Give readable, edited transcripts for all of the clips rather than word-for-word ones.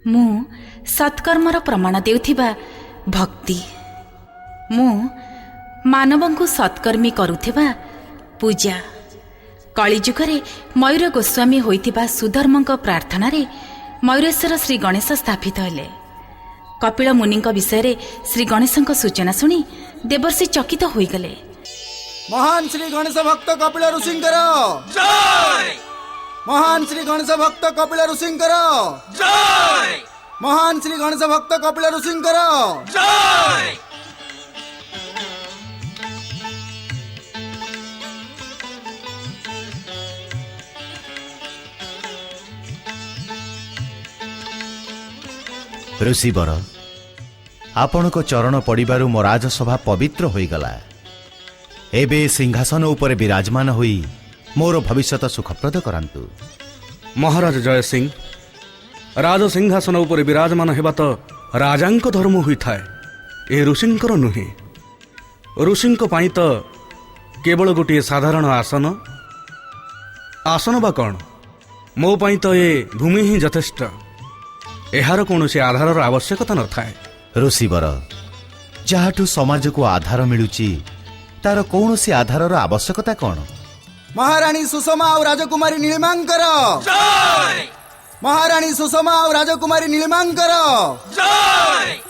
मु सत्कर्मर प्रमाण देउथिबा भक्ति, मु मानवंकु सत्कर्मी करुथिबा पूजा। कलिजुगरे मयूर गोस्वामी होइथिबा सुधर्मଙ୍କ प्रार्थनारे मयूरेश्वर श्री गणेश स्थापित हेले। कपिल मुनिଙ୍କ विषय श्री गणेशଙ୍କ सूचना शुणी देवर्षि चकित होइगले। महान श्री गणेश भक्त कपिल ऋषिंकर जय। महान श्री गणेश भक्त कपिल ऋषिंकर जय। महान श्री गणेश भक्त कपिल ऋषिंकर जय। ऋषिवर आपण को चरण पड़िबारु मो राजसभा पवित्र होईगला। एबे सिंहासन उपरे विराजमान होई मोर भविष्यत सुखप्रद करांतु। महाराज जय सिंह, राज सिंहासन उपरे विराजमान हेबा तो राजांक धर्म हुई थाए, ए ऋषिंकर नुहे। ऋषिंक पाई तो केवल गोटे साधारण आसन, आसन बा कौन, मो पाई तो ए भूमि ही यथेष्ट। एहार कौनसी आधार आवश्यकता न थाए। ऋषिवर जहाठू समाज को आधार मिलुची तार कौनसी आधार आवश्यकता कौन? महारानी सुषमा और राजकुमारी नीलिमांकर जय। महारानी सुषमा और राजकुमारी नीलिमांकर जय।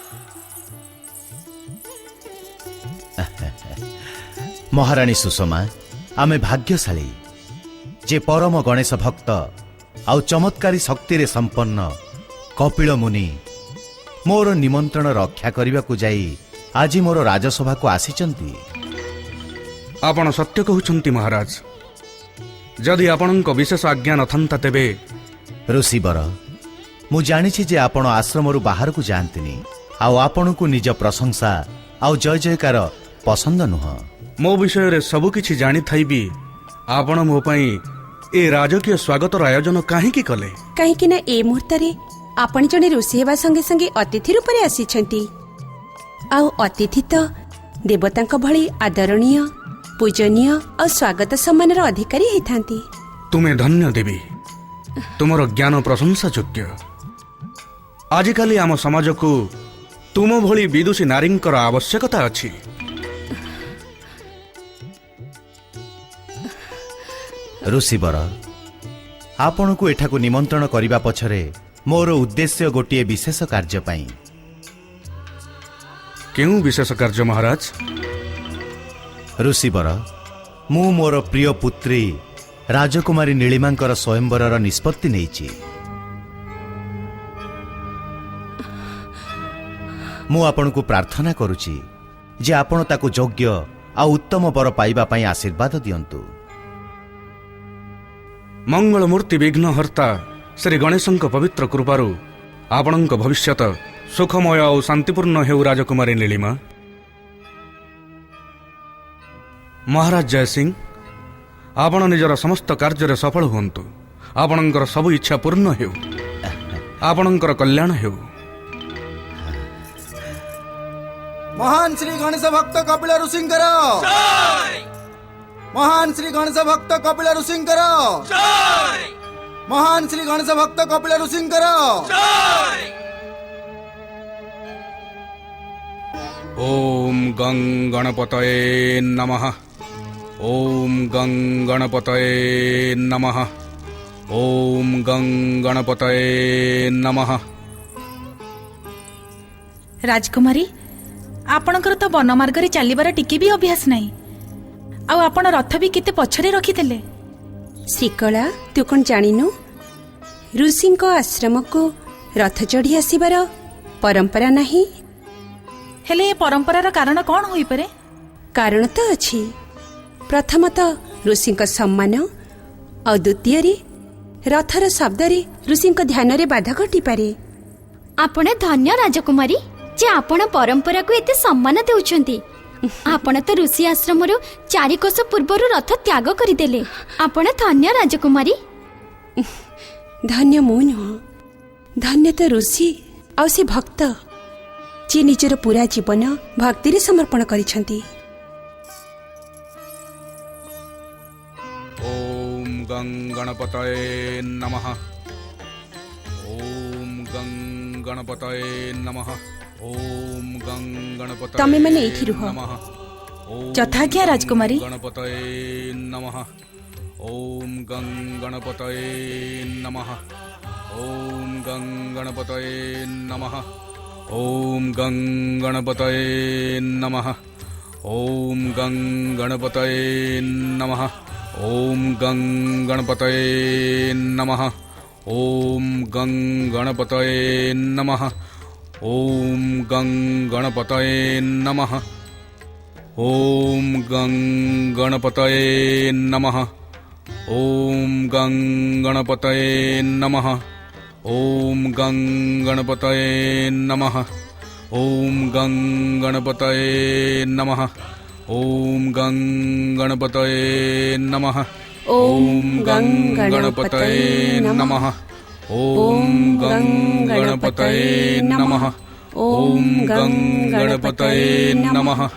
महारानी सुषमा आमे भाग्यशाली जे परम गणेश भक्त आउ चमत्कारी शक्ति रे संपन्न कपिल मुनि मोर निमंत्रण रक्षा करने को जाई आज मोर राजसभा को आसीचंती। आपण सत्य कहउछंती महाराज। जदि आपणक विशेष आज्ञा नथंता तेबे ऋषिवर मु जानिछि जे आपण आश्रम रु बाहर को जानतिनी आउ आपण को निज प्रशंसा आउ जय जयकार पसंद नुह। मो विषय रे सब किछि जानि थाइबी आपण मो पई ए राजकीय स्वागतर आयोजन काहेकि कले? काहेकि ना ए मुहूर्त रे आपण जने ऋषि हेबा संगे संगे अतिथि रूप रे आसीछंती। आउ अतिथि तो देवतांक भଳି आदरणीय, पूजनीय और स्वागत सम्मान अधिकारी हेथांती। तुम्हें धन्य देवी, तुमर ज्ञान प्रशंसा योग्य। आजिकाली आम समाज को तुम भली विदुषी नारींकर आवश्यकता अछि। ऋषिवर आपण को एठा को निमंत्रण करिबा पछरे मोर उद्देश्य गोटे विशेष कार्य पाई। केउ विशेष कार्य महाराज? ऋषिवर मु मोर प्रिय पुत्री राजकुमारी नीलिमांकर स्वयंवरर निष्पत्ति नेइछि। मु आपण को प्रार्थना करुछि जे आपण ताको योग्य आ उत्तम वर पाइबा पाई आशीर्वाद दियंतु। मंगल मूर्ति विघ्नहर्ता श्री गणेशंक पवित्र कृपारु आपणंक भविष्यत सुखमय और शांतिपूर्ण हेउ राजकुमारी नीलिमा। महाराज जय सिंह, आपण निजर समस्त कार्य सफल हुंतु। आपणंकर सब इच्छा पूर्ण हेउ, आपणंकर कल्याण हेउ। महान श्री गणेश भक्त कपिल ऋषिंकर जय। महान श्री गणेश भक्त कपिल ऋषिंकर जय। महान श्री गणेश भक्त कपिल ऋषिंकर जय। ओम गं गणपतये नमः। ओम गं गणपतये नमः। ओम गं गणपतये नमः। राजकुमारी, आपणकर तो वन मार्ग रे चलिबार टिके भी अभ्यास नहीं, आउ आपण रथ भी केते पछरे रखितेले। श्रीकला, तू कौन जानिनु? ऋषि आश्रम को रथ चढ़ी आसबार परंपरा नहीं। हेले ए परंपरार कारण कौन होई परे? कारण तो अछि। प्रथमतः ऋषि सम्मान और द्वितीय रथर शब्द ऋषि ध्यान रे बाधा घटी पारे। आपण धन्य राजकुमारी जे आपण परंपरा को एते सम्मान देउछंती। आपण तो ऋषि आश्रम 4 कोस पूर्वर रथ त्याग करदेले। आपण धन्य राजकुमारी। धन्य मु नुह, धन्य तो ऋषि आ से भक्त जे निजर पूरा जीवन भक्ति रे समर्पण करिछंती। ओम गं गणपतये नमः। ओम गं गणपतये नमः ओम गं गणपतये तमे माने एठी रुह। नमः ओम यथाज्ञा राजकुमारी। गणपतये नमः ओम गं गणपतये नमः ओम गं गणपतये नमः ओम गं गणपतये नमः ओम गं गणपतये नमः ओम गं गणपतये नमः ओम गं गणपतये नमः ओम गं गणपतये नमः ओम गं गणपतये नमः ओम गं गणपतये नमः ओम गं गणपतये नमः ओम गं गणपतये नमः ओम गं गणपतये नमः ओम गं गणपतये नमः ओम गं गणपतये नमः ओम गं गणपतये नमः।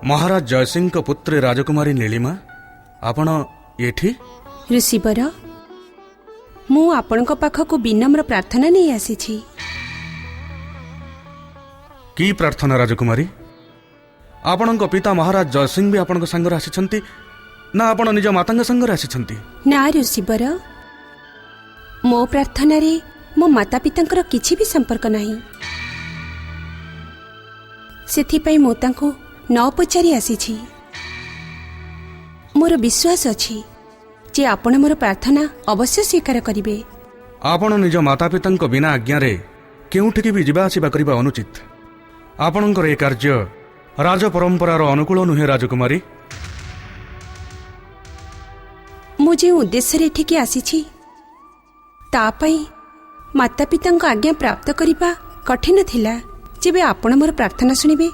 महाराज जयसिंह पुत्री राजकुमारी नीलिमा आपण एठी ऋषिवर मु आपणक पाखकु विनम्र प्रार्थना नहीं आसीछि। की प्रार्थना राजकुमारी? आपणक पिता महाराज जयसिंह भी आपणक संगरे आसिछंती ना आपण निज मातांग संगरे आसिछंती? ना ऋषिवर मो प्रार्थना रे मो माता पितांकर किछि भी संपर्क नाही। सेथिपई मो तांको न पचारि आसीछि। मोर विश्वास अछि जे आपण मोर प्रार्थना अवश्य स्वीकार करिवे। आपण निज माता पितांक बिना आज्ञा रे केउठिकी भी जिबा आसिबा करिबा अनुचित। आपणकर ए कार्य राज परंपरार अनुकूल नुहे राजकुमारी। मु जे उद्देश्य एठिकी आसीछि तापई माता पितांक आज्ञा प्राप्त करिबा कठिन थिला। जेबे आपण मोर प्रार्थना सुनिबे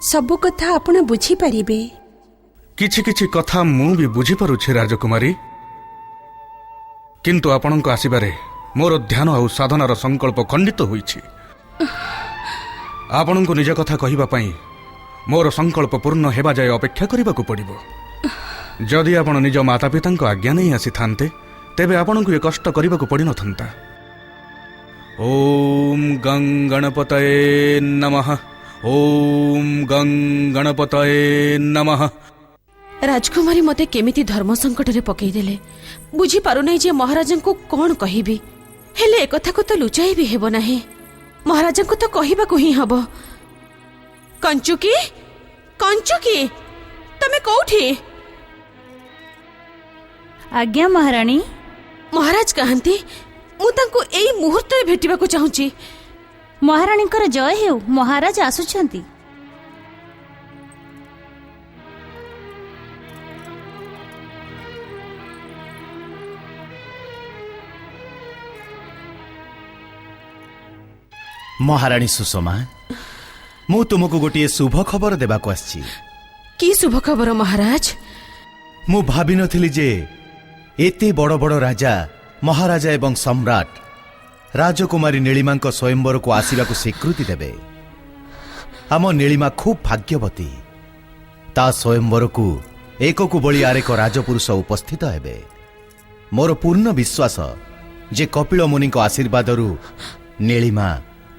सबु कथा आपण बुझी पारिबे। किछि किछि कथा मु भी बुझी पारुछि राजकुमारी, किंतु आपणक आसिबारे मोर ध्यान और साधनार संकल्प खंडित होईछि। आपणको निज कथा कहिबा पई मोर संकल्प पूर्ण हेबा जाय अपेक्षा करिबाकू पड़िबो। जदि आपण निज माता पितांक आज्ञा नहीं आसी थांते तेबे आपणको ए कष्ट करिबाकू पड़ि नथंता। ओम गं गणपतये नमः ओम गं गणपतये नमः। राजकुमारी मते केमिति धर्म संकट रे पकई देले बुझी पारु नै जे महाराजन को कोन कहिबी। हेले ए कथा को तो लुचाई भी हेबो नाही। महाराजन को तो कहिबा को ही हबो। कंचुकी कंचुकी तमे कोठी? आज्ञा महाराणी। महाराज कहंती मु तांको एई मुहूर्त रे भेटिबा को चाहूची। महाराणीकर जय हेउ, महाराज आसुछंती। महाराणी सुषमा, मु तुमको गोटे शुभ खबर देबाको आछि। की शुभ खबर महाराज? मु भाबी नथिली जे एते बड़ बड़ राजा महाराजा एवं सम्राट राजकुमारी नीलिमा स्वयंवर को आसवा को स्वीकृति देवे। आम नीलिमा खूब भाग्यवती। ता स्वयंवर को एक बड़ी आरेक राजपुरुष उपस्थित हेबे। मोर पूर्ण विश्वास जे कपिल मुनि आशीर्वाद नीलिमा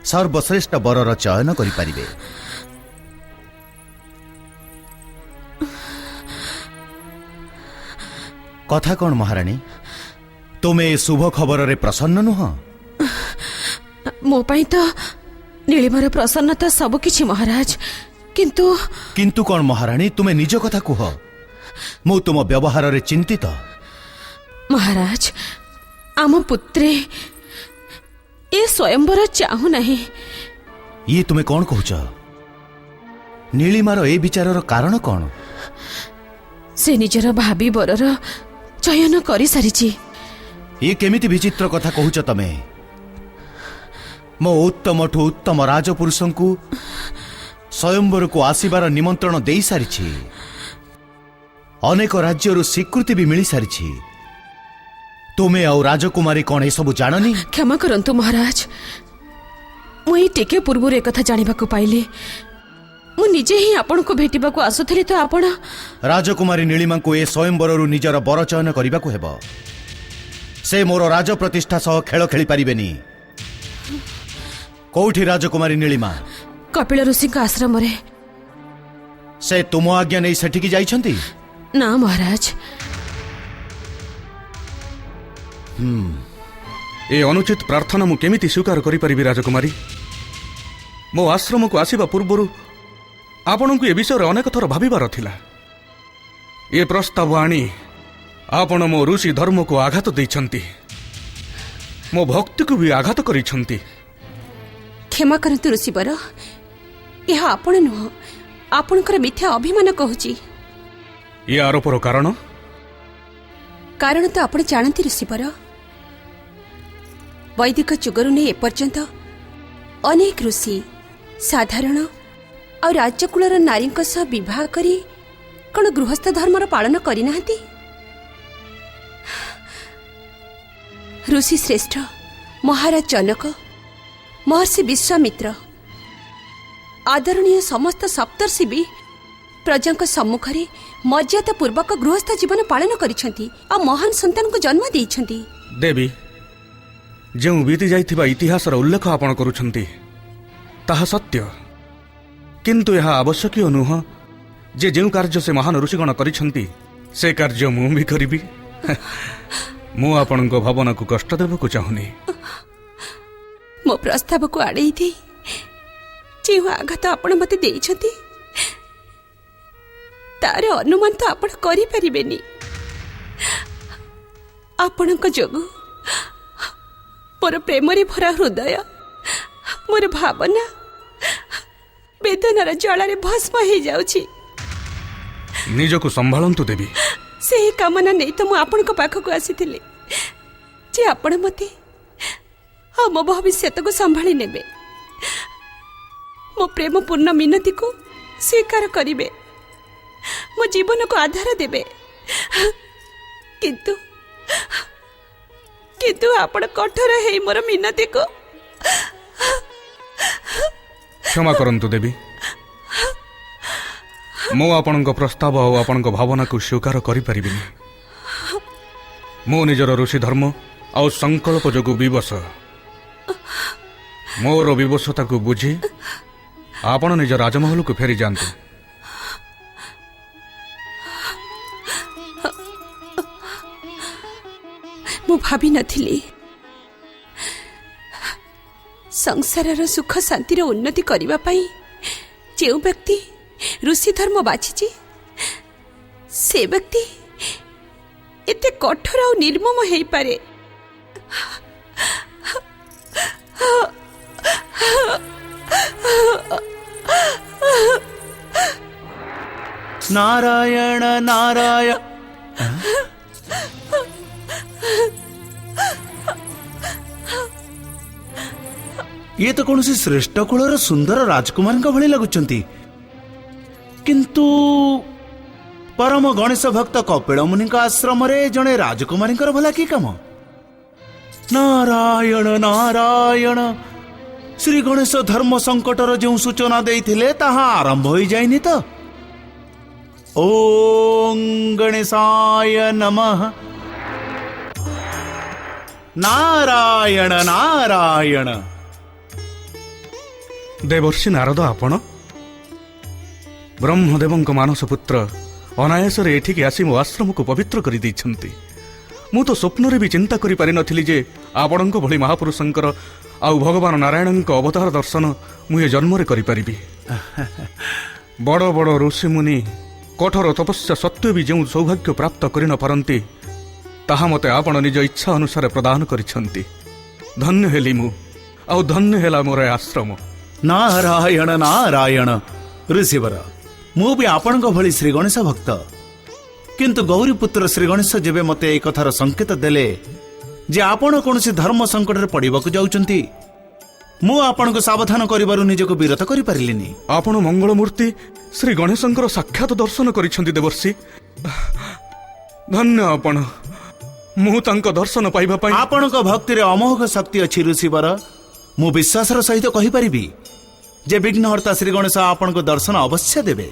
सर्वश्रेष्ठ बरर चयन करि परिबे। कथा कौन महाराणी? तुमे शुभ खबर रे प्रसन्न नुह? मो पई तो नीलिमार प्रसन्नता सब किछि महाराज, किंतु किंतु कौन महाराणी? तुमे निज कथा कुह। मु तुम व्यवहार रे चिंतित। महाराज आम पुत्रे ए स्वयंवर चाहू नहीं। ये तुमे कौन कहूच? नीलिमार ए विचारर कारण कौन? से निजर भाभी बरर चयन करि सारिछि। ये केमिति विचित्र कथा कहूच तमे? मो उत्तमठु उत्तम राजपुरुषों को स्वयंवर को आसीबार निमंत्रण देई सारिछि। अनेक राज्यरु स्वीकृति भी मिली सारिछि। तुमे और राजकुमारी कौन ए सबु जाननी? क्षमा करंतु महाराज, मुई टिके पूर्व एक कथा जानिबा को पाइले। मु निजे ही आपण को भेटिबा को आसुथली तो आपण राजकुमारी नीलिमा को ए स्वयंवररु निजर बर चयन करिबा को हेबो। ସେ ମୋର ରାଜ ପ୍ରତିଷ୍ଠା ସହ ଖେଳ ଖେଳି ପାରିବେନି। କୋଉଠି ରାଜକୁମାରୀ ନୀଳିମା? କପିଳ ଋଷିଙ୍କ ଆଶ୍ରମରେ। ସେ ତୁମ ଆଜ୍ଞା ନେଇ ସେଠିକି ଯାଇଛନ୍ତି? ନା ମହାରାଜ। ଏ ଅନୁଚିତ ପ୍ରାର୍ଥନା ମୁଁ କେମିତି ସ୍ୱୀକାର କରିପାରିବି ରାଜକୁମାରୀ? ମୋ ଆଶ୍ରମକୁ ଆସିବା ପୂର୍ବରୁ ଆପଣଙ୍କୁ ଏ ବିଷୟରେ ଅନେକ ଥର ଭାବିବାର ଥିଲା। ଏ ପ୍ରସ୍ତାବ ଆଣି ଆପଣ ମୋ ଋଷି ଧର୍ମକୁ ଆଘାତ ଦେଇଛନ୍ତି, ମୋ ଭକ୍ତିକୁ ବି ଆଘାତ କରିଛନ୍ତି। କ୍ଷମା କରନ୍ତୁ ଋଷିବର, ଏହା ଆପଣ ନୁହଁ, ଆପଣଙ୍କର ମିଥ୍ୟା ଅଭିମାନ କହୁଛି। ଏ ଆରୋପର କାରଣ? କାରଣ ତ ଆପଣ ଜାଣନ୍ତି ଋଷିବର, ବୈଦିକ ଯୁଗରୁ ନେଇ ଏପର୍ଯ୍ୟନ୍ତ ଅନେକ ଋଷି ସାଧାରଣ ଆଉ ରାଜ୍ୟକୂଳର ନାରୀଙ୍କ ସହ ବିବାହ କରି କ'ଣ ଗୃହସ୍ଥ ଧର୍ମର ପାଳନ କରିନାହାନ୍ତି? ଋଷି ଶ୍ରେଷ୍ଠ ମହାରାଜ ଜନକ, ମହର୍ଷି ବିଶ୍ୱାମିତ୍ର, ଆଦରଣୀୟ ସମସ୍ତ ସପ୍ତର୍ଷି ବି ପ୍ରଜାଙ୍କ ସମ୍ମୁଖରେ ମର୍ଯ୍ୟାଦା ପୂର୍ବକ ଗୃହସ୍ଥ ଜୀବନ ପାଳନ କରିଛନ୍ତି ଆଉ ମହାନ ସନ୍ତାନଙ୍କୁ ଜନ୍ମ ଦେଇଛନ୍ତି। ଦେବୀ, ଯେଉଁ ବିତି ଯାଇଥିବା ଇତିହାସର ଉଲ୍ଲେଖ ଆପଣ କରୁଛନ୍ତି ତାହା ସତ୍ୟ, କିନ୍ତୁ ଏହା ଆବଶ୍ୟକୀୟ ନୁହଁ ଯେ ଯେଉଁ କାର୍ଯ୍ୟ ସେ ମହାନ ଋଷିଗଣ କରିଛନ୍ତି ସେ କାର୍ଯ୍ୟ ମୁଁ ବି କରିବି। ମୁଁ ଆପଣଙ୍କ ଭାବନାକୁ କଷ୍ଟ ଦେବାକୁ ଚାହୁଁନି। ମୋ ପ୍ରସ୍ତାବକୁ ଆଡ଼େଇ ଦେଇ ଯେଉଁ ଆଘାତ ଆପଣ ମୋତେ ଦେଇଛନ୍ତି ତାର ଅନୁମାନ ତ ଆପଣ କରିପାରିବେନି। ଆପଣଙ୍କ ଯୋଗୁଁ ମୋର ପ୍ରେମରେ ଭରା ହୃଦୟ, ମୋର ଭାବନା ବେଦନାର ଜ୍ୱାଳାରେ ଭସ୍ମ ହେଇଯାଉଛି। ନିଜକୁ ସମ୍ଭାଳନ୍ତୁ ଦେବୀ। ସେହି କାମନା ନେଇ ତ ମୁଁ ଆପଣଙ୍କ ପାଖକୁ ଆସିଥିଲି ଯେ ଆପଣ ମୋତେ ଆଉ ମୋ ଭବିଷ୍ୟତକୁ ସମ୍ଭାଳି ନେବେ, ମୋ ପ୍ରେମପୂର୍ଣ୍ଣ ମିନତିକୁ ସ୍ୱୀକାର କରିବେ, ମୋ ଜୀବନକୁ ଆଧାର ଦେବେ। କିନ୍ତୁ କିନ୍ତୁ ଆପଣ କଠୋର ହେଇ ମୋର ମିନତିକୁ। କ୍ଷମା କରନ୍ତୁ ଦେବୀ, ମୁଁ ଆପଣଙ୍କ ପ୍ରସ୍ତାବ ଆଉ ଆପଣଙ୍କ ଭାବନାକୁ ସ୍ୱୀକାର କରିପାରିବିନି। ମୁଁ ନିଜର ଋଷି ଧର୍ମ ଆଉ ସଂକଳ୍ପ ଯୋଗୁଁ ବିବଶ। ମୋର ବିବଶତାକୁ ବୁଝି ଆପଣ ନିଜ ରାଜମହଲକୁ ଫେରି ଯାଆନ୍ତୁ। ମୁଁ ଭାବିନଥିଲି ସଂସାରର ସୁଖ ଶାନ୍ତିର ଉନ୍ନତି କରିବା ପାଇଁ ଯେଉଁ ବ୍ୟକ୍ତି ଋଷି ଧର୍ମ ବାଛିଛି ସେ ବ୍ୟକ୍ତି ଏତେ କଠୋର ଆଉ ନିର୍ମମ ହେଇପାରେ। ନାରାୟଣ ନାରାୟଣ। ଇଏ ତ କୌଣସି ଶ୍ରେଷ୍ଠ କୁଳର ସୁନ୍ଦର ରାଜକୁମାରଙ୍କ ଭଳି ଲାଗୁଛନ୍ତି, କିନ୍ତୁ ପରମ ଗଣେଶ ଭକ୍ତ କପିଳ ମୁନିଙ୍କ ଆଶ୍ରମରେ ଜଣେ ରାଜକୁମାରୀଙ୍କର ଭଲା କି କାମ? ନାରାୟଣ ନାରାୟଣ। ଶ୍ରୀ ଗଣେଶ ଧର୍ମ ସଙ୍କଟର ଯେଉଁ ସୂଚନା ଦେଇଥିଲେ ତାହା ଆରମ୍ଭ ହୋଇଯାଇନି ତ? ଓಂ ଗଣେଶାୟ ନମଃ। ନାରାୟଣ ନାରାୟଣ। ଦେବର୍ଷି ନାରଦ, ଆପଣ ବ୍ରହ୍ମଦେବଙ୍କ ମାନସ ପୁତ୍ର ଅନାୟାସରେ ଏଠିକି ଆସି ମୋ ଆଶ୍ରମକୁ ପବିତ୍ର କରିଦେଇଛନ୍ତି। ମୁଁ ତ ସ୍ୱପ୍ନରେ ବି ଚିନ୍ତା କରିପାରିନଥିଲି ଯେ ଆପଣଙ୍କ ଭଳି ମହାପୁରୁଷଙ୍କର ଆଉ ଭଗବାନ ନାରାୟଣଙ୍କ ଅବତାର ଦର୍ଶନ ମୁଁ ଏ ଜନ୍ମରେ କରିପାରିବି। ବଡ଼ ବଡ଼ ଋଷିମୁନି କଠୋର ତପସ୍ୟା ସତ୍ତ୍ୱେ ବି ଯେଉଁ ସୌଭାଗ୍ୟ ପ୍ରାପ୍ତ କରିନପାରନ୍ତି ତାହା ମୋତେ ଆପଣ ନିଜ ଇଚ୍ଛା ଅନୁସାରେ ପ୍ରଦାନ କରିଛନ୍ତି। ଧନ୍ୟ ହେଲି ମୁଁ, ଆଉ ଧନ୍ୟ ହେଲା ମୋର ଆଶ୍ରମ। ନାରାୟଣ ନାରାୟଣ। ଋଷିବର, ମୁଁ ବି ଆପଣଙ୍କ ଭଳି ଶ୍ରୀ ଗଣେଶ ଭକ୍ତ, କିନ୍ତୁ ଗୌରୀପୁତ୍ର ଶ୍ରୀ ଗଣେଶ ଯେବେ ମୋତେ ଏ କଥାର ସଂକେତ ଦେଲେ ଯେ ଆପଣ କୌଣସି ଧର୍ମ ସଙ୍କଟରେ ପଡ଼ିବାକୁ ଯାଉଛନ୍ତି, ମୁଁ ଆପଣଙ୍କୁ ସାବଧାନ କରିବାରୁ ନିଜକୁ ବିରତ କରିପାରିଲିନି। ଆପଣ ମଙ୍ଗଳମୂର୍ତ୍ତି ଶ୍ରୀ ଗଣେଶଙ୍କର ସାକ୍ଷାତ ଦର୍ଶନ କରିଛନ୍ତି ଦେବର୍ଷି। ଧନ୍ୟ ଆପଣ। ମୁଁ ତାଙ୍କ ଦର୍ଶନ ପାଇବା ପାଇଁ ଆପଣଙ୍କ ଭକ୍ତିରେ ଅମୋଘ ଶକ୍ତି ଅଛି ଋଷିବର। ମୁଁ ବିଶ୍ୱାସର ସହିତ କହିପାରିବି ଯେ ବିଘ୍ନହର୍ତ୍ତା ଶ୍ରୀ ଗଣେଶ ଆପଣଙ୍କୁ ଦର୍ଶନ ଅବଶ୍ୟ ଦେବେ।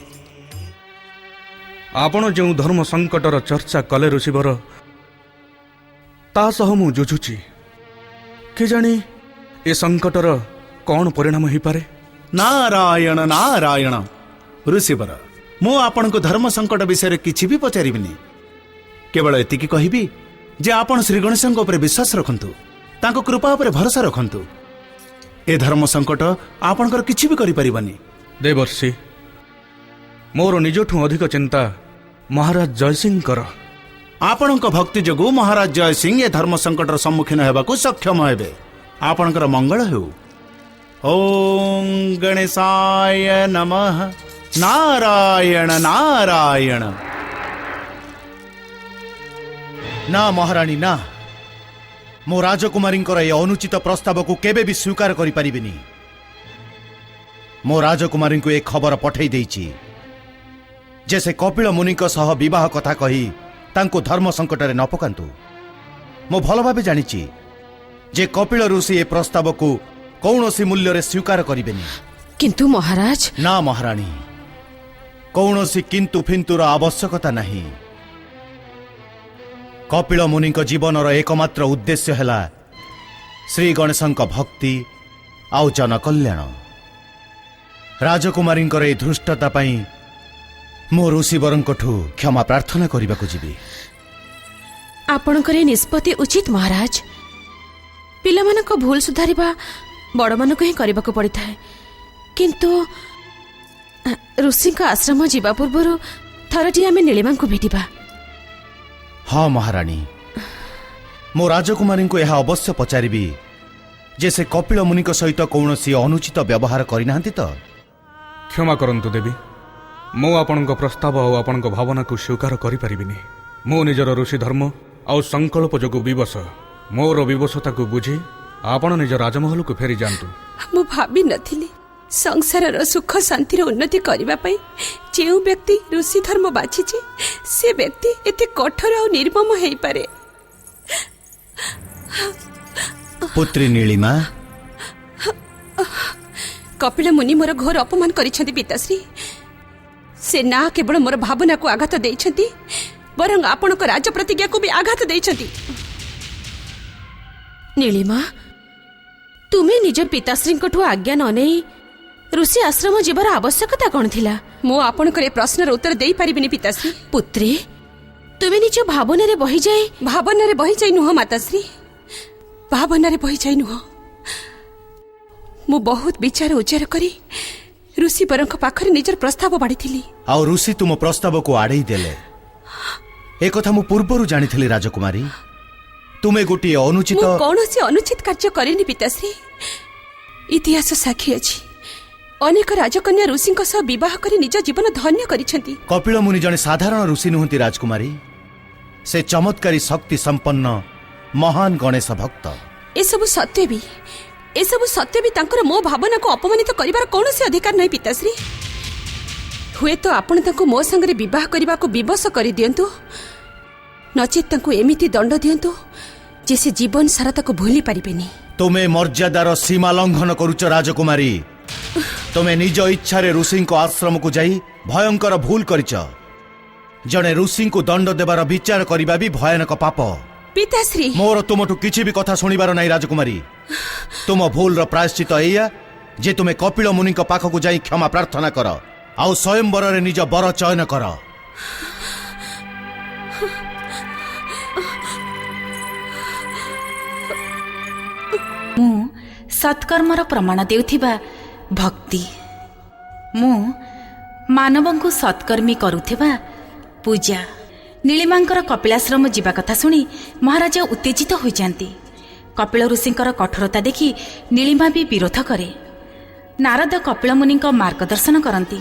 ଆପଣ ଯେଉଁ ଧର୍ମ ସଙ୍କଟର ଚର୍ଚ୍ଚା କଲେ ଋଷିବର, ତା ସହ ମୁଁ ଯୁଝୁଛି। କେଜାଣି ଏ ସଂକଟର କ'ଣ ପରିଣାମ ହେଇପାରେ। ନାରାୟଣ ନାରାୟଣ ଋଷିବର, ମୁଁ ଆପଣଙ୍କୁ ଧର୍ମ ସଙ୍କଟ ବିଷୟରେ କିଛି ବି ପଚାରିବିନି। କେବଳ ଏତିକି କହିବି ଯେ ଆପଣ ଶ୍ରୀ ଗଣେଶଙ୍କ ଉପରେ ବିଶ୍ୱାସ ରଖନ୍ତୁ, ତାଙ୍କ କୃପା ଉପରେ ଭରସା ରଖନ୍ତୁ। ଏ ଧର୍ମ ସଙ୍କଟ ଆପଣଙ୍କର କିଛି ବି କରିପାରିବନି। ଦେବର୍ଷି, ମୋର ନିଜଠୁ ଅଧିକ ଚିନ୍ତା ମହାରାଜ ଜୟସିଂଙ୍କର। ଆପଣଙ୍କ ଭକ୍ତି ଯୋଗୁଁ ମହାରାଜ ଜୟ ସିଂ ଏ ଧର୍ମ ସଙ୍କଟର ସମ୍ମୁଖୀନ ହେବାକୁ ସକ୍ଷମ ହେବେ। ଆପଣଙ୍କର ମଙ୍ଗଳ ହେଉ। ଓಂ ଗଣେଶାୟ ନମଃ। ନାରାୟଣ ନାରାୟଣ। ନା ମହାରାଣୀ ନା, ମୋ ରାଜକୁମାରୀଙ୍କର ଏ ଅନୁଚିତ ପ୍ରସ୍ତାବକୁ କେବେ ବି ସ୍ୱୀକାର କରିପାରିବିନି। ମୋ ରାଜକୁମାରୀଙ୍କୁ ଏ ଖବର ପଠାଇ ଦେଇଛି ଯେ ସେ କପିଳ ମୁନିଙ୍କ ସହ ବିବାହ କଥା କହି ତାଙ୍କୁ ଧର୍ମ ସଙ୍କଟରେ ନ ପକାନ୍ତୁ। ମୁଁ ଭଲ ଭାବେ ଜାଣିଛି ଯେ କପିଳ ଋଷି ଏ ପ୍ରସ୍ତାବକୁ କୌଣସି ମୂଲ୍ୟରେ ସ୍ୱୀକାର କରିବେନି। କିନ୍ତୁ ମହାରାଜ। ନା ମହାରାଣୀ, କୌଣସି କିନ୍ତୁ ଫିନ୍ତୁର ଆବଶ୍ୟକତା ନାହିଁ। କପିଳ ମୁନିଙ୍କ ଜୀବନର ଏକମାତ୍ର ଉଦ୍ଦେଶ୍ୟ ହେଲା ଶ୍ରୀ ଗଣେଶଙ୍କ ଭକ୍ତି ଆଉ ଜନକଲ୍ୟାଣ। ରାଜକୁମାରୀଙ୍କର ଏ ଧୃଷ୍ଟତା ପାଇଁ ମୁଁ ଋଷିବରଙ୍କଠୁ କ୍ଷମା ପ୍ରାର୍ଥନା କରିବାକୁ ଯିବି। ଆପଣଙ୍କର ଏ ନିଷ୍ପତ୍ତି ଉଚିତ ମହାରାଜ। ପିଲାମାନଙ୍କ ଭୁଲ ସୁଧାରିବା ବଡ଼ମାନଙ୍କୁ ହିଁ କରିବାକୁ ପଡ଼ିଥାଏ। କିନ୍ତୁ ଋଷିଙ୍କ ଆଶ୍ରମ ଯିବା ପୂର୍ବରୁ ଥରଟିଏ ଆମେ ନୀଳିମାଙ୍କୁ ଭେଟିବା। ହଁ ମହାରାଣୀ, ମୋ ରାଜକୁମାରୀଙ୍କୁ ଏହା ଅବଶ୍ୟ ପଚାରିବି ଯେ ସେ କପିଳ ମୁନିଙ୍କ ସହିତ କୌଣସି ଅନୁଚିତ ବ୍ୟବହାର କରିନାହାନ୍ତି ତ। କ୍ଷମା କରନ୍ତୁ ଦେବୀ, ମୁଁ ଆପଣଙ୍କ ପ୍ରସ୍ତାବ ଆଉ ଆପଣଙ୍କ ଭାବନାକୁ ସ୍ୱୀକାର କରିପାରିବିନି। ମୁଁ ନିଜର ଋଷି ଧର୍ମ ଆଉ ସଂକଳ୍ପ ଯୋଗୁଁ ବିବଶ। ମୋର ବିବଶତାକୁ ବୁଝି ଆପଣ ନିଜ ରାଜମହଲକୁ ଫେରି ଯାଆନ୍ତୁ। ମୁଁ ଭାବି ନଥିଲି ସଂସାରର ସୁଖ ଶାନ୍ତିର ଉନ୍ନତି କରିବା ପାଇଁ ଯେଉଁ ବ୍ୟକ୍ତି ଋଷି ଧର୍ମ ବାଛିଛି ସେ ବ୍ୟକ୍ତି ଏତେ କଠୋର ଆଉ ନିର୍ମମ ହେଇପାରେ। ପୁତ୍ରୀ ନୀଳିମା, କପିଳ ମୁନି ମୋର ଘୋର ଅପମାନ କରିଛନ୍ତି ପିତାଶ୍ରୀ। ସେ ନା କେବଳ ମୋର ଭାବନାକୁ ଆଘାତ ଦେଇଛନ୍ତି, ବରଂ ଆପଣଙ୍କ ରାଜପ୍ରତିଜ୍ଞାକୁ ବି ଆଘାତ ଦେଇଛନ୍ତି। ନୀଳିମା, ତୁମେ ନିଜ ପିତାଶ୍ରୀଙ୍କଠୁ ଆଜ୍ଞା ନ ନେଇ ଋଷି ଆଶ୍ରମ ଯିବାର ଆବଶ୍ୟକତା କ'ଣ ଥିଲା? ମୁଁ ଆପଣଙ୍କର ଏ ପ୍ରଶ୍ନର ଉତ୍ତର ଦେଇପାରିବିନି ପିତାଶ୍ରୀ। ପୁତ୍ରୀ, ତୁମେ ନିଜ ଭାବନାରେ ବହିଯାଏ। ଭାବନାରେ ବହିଯାଇ ନୁହଁ ମାତାଶ୍ରୀ, ଭାବନାରେ ବହିଯାଇ ନୁହଁ। ମୁଁ ବହୁତ ବିଚାର ଉଚ୍ଚାର କରି ଋଷିବରଙ୍କ ପାଖରେ ନିଜର ପ୍ରସ୍ତାବ ବାଢ଼ିଥିଲି। ଆଉ ଋଷି ତୁମ ପ୍ରସ୍ତାବକୁ ଆଡ଼େଇ ଦେଲେ। ଏକଥା ମୁଁ ପୂର୍ବରୁ ଜାଣିଥିଲି ରାଜକୁମାରୀ। ତୁମେ ଗୋଟିଏ ଅନୁଚିତ। ମୁଁ କୌଣସି ଅନୁଚିତ କାର୍ଯ୍ୟ କରିନି ପିତାଶ୍ରୀ। ଇତିହାସ ସାକ୍ଷୀ ଅଛି, ଅନେକ ରାଜକନ୍ୟା ଋଷିଙ୍କ ସହ ବିବାହ କରି ନିଜ ଜୀବନ ଧନ୍ୟ କରିଛନ୍ତି। କପିଳ ମୁନି ଜଣେ ସାଧାରଣ ଋଷି ନୁହନ୍ତି ରାଜକୁମାରୀ। ସେ ଚମତ୍କାରୀ ଶକ୍ତି ସମ୍ପନ୍ନ ମହାନ ଗଣେଶ ଭକ୍ତ। ଏସବୁ ସତ୍ତ୍ୱେ ବି ତାଙ୍କର ମୋ ଭାବନାକୁ ଅପମାନିତ କରିବାର କୌଣସି ଅଧିକାର ନାହିଁ ପିତାଶ୍ରୀ। ହୁଏତ ଆପଣ ତାଙ୍କୁ ମୋ ସାଙ୍ଗରେ ବିବାହ କରିବାକୁ ବିବଶ କରିଦିଅନ୍ତୁ, ନଚେତ୍ ତାଙ୍କୁ ଏମିତି ଦଣ୍ଡ ଦିଅନ୍ତୁ ଯେ ସେ ଜୀବନ ସାରା ତାକୁ ଭୁଲି ପାରିବେନି। ତୁମେ ମର୍ଯ୍ୟାଦାର ସୀମା ଲଙ୍ଘନ କରୁଛ ରାଜକୁମାରୀ। ତୁମେ ନିଜ ଇଚ୍ଛାରେ ଋଷିଙ୍କ ଆଶ୍ରମକୁ ଯାଇ ଭୟଙ୍କର ଭୁଲ କରିଛ। ଜଣେ ଋଷିଙ୍କୁ ଦଣ୍ଡ ଦେବାର ବିଚାର କରିବା ବି ଭୟାନକ ପାପ। ପିତାଶ୍ରୀ, ମୋର ତୁମଠୁ କିଛି ବି କଥା ଶୁଣିବାର ନାହିଁ ରାଜକୁମାରୀ। ତୁମ ଭୁଲର ପ୍ରାୟଶ୍ଚିତ ଏଇଆ ଯେ ତୁମେ କପିଳ ମୁନିଙ୍କ ପାଖକୁ ଯାଇ କ୍ଷମା ପ୍ରାର୍ଥନା କର ଆଉ ସ୍ୱୟଂବରରେ ନିଜ ବର ଚୟନ କର। ମୁଁ ସତ୍କର୍ମର ପ୍ରମାଣ ଦେଉଥିବା ଭକ୍ତି, ମୁଁ ମାନବଙ୍କୁ ସତ୍କର୍ମୀ କରୁଥିବା ପୂଜା। ନୀଳିମାଙ୍କର କପିଳାଶ୍ରମ ଯିବା କଥା ଶୁଣି ମହାରାଜା ଉତ୍ତେଜିତ ହୋଇଯାନ୍ତି। କପିଳ ଋଷିଙ୍କର କଠୋରତା ଦେଖି ନୀଳିମା ବି ବିରୋଧ କରେ। ନାରଦ କପିଳ ମୁନିଙ୍କ ମାର୍ଗଦର୍ଶନ କରନ୍ତି।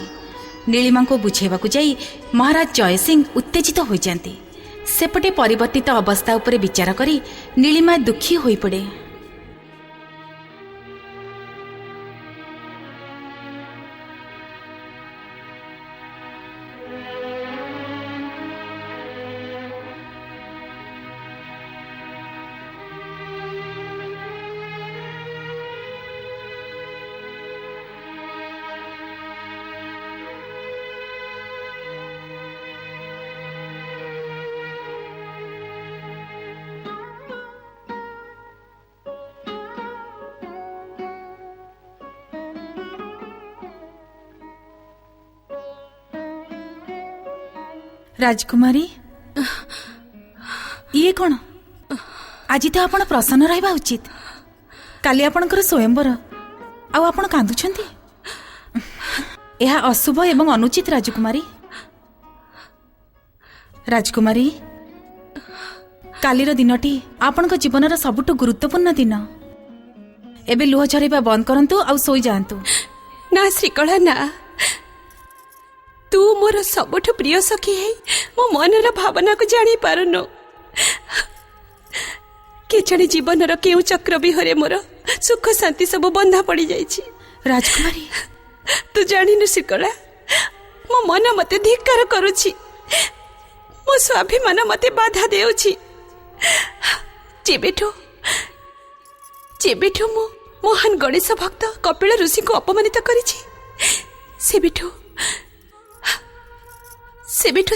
ନୀଳିମାଙ୍କୁ ବୁଝାଇବାକୁ ଯାଇ ମହାରାଜ ଜୟସିଂ ଉତ୍ତେଜିତ ହୋଇଯାନ୍ତି। ସେପଟେ ପରିବର୍ତ୍ତିତ ଅବସ୍ଥା ଉପରେ ବିଚାର କରି ନୀଳିମା ଦୁଃଖୀ ହୋଇପଡ଼େ। ରାଜକୁମାରୀ ଇଏ କ'ଣ ଆଜି ତ ଆପଣ ପ୍ରସନ୍ନ ରହିବା ଉଚିତ। କାଲି ଆପଣଙ୍କର ସ୍ୱୟଂବର ଆଉ ଆପଣ କାନ୍ଦୁଛନ୍ତି। ଏହା ଅଶୁଭ ଏବଂ ଅନୁଚିତ ରାଜକୁମାରୀ। ରାଜକୁମାରୀ କାଲିର ଦିନଟି ଆପଣଙ୍କ ଜୀବନର ସବୁଠୁ ଗୁରୁତ୍ୱପୂର୍ଣ୍ଣ ଦିନ। ଏବେ ଲୁହ ଝରାଇବା ବନ୍ଦ କରନ୍ତୁ ଆଉ ଶୋଇଯାଆନ୍ତୁ। ନା ଶ୍ରୀକଳା ନା, ତୁ ମୋର ସବୁଠୁ ପ୍ରିୟ ସଖୀ ହେଇ ମୋ ମନର ଭାବନାକୁ ଜାଣିପାରୁନୁ। କେଜାଣି ଜୀବନର କେଉଁ ଚକ୍ର ବିହରେ ମୋର ସୁଖ ଶାନ୍ତି ସବୁ ବନ୍ଧା ପଡ଼ିଯାଇଛି। ରାଜକୁମାରୀ ତୁ ଜାଣିନୁ ଶ୍ରୀକଳା, ମୋ ମନ ମତେ ଧିକ୍କାର କରୁଛି, ମୋ ସ୍ୱାଭିମାନ ମତେ ବାଧା ଦେଉଛି। ଯେବେଠୁ ମୁଁ ମହାନ ଗଣେଶ ଭକ୍ତ କପିଳ ଋଷିଙ୍କୁ ଅପମାନିତ କରିଛି, ସେବେଠୁ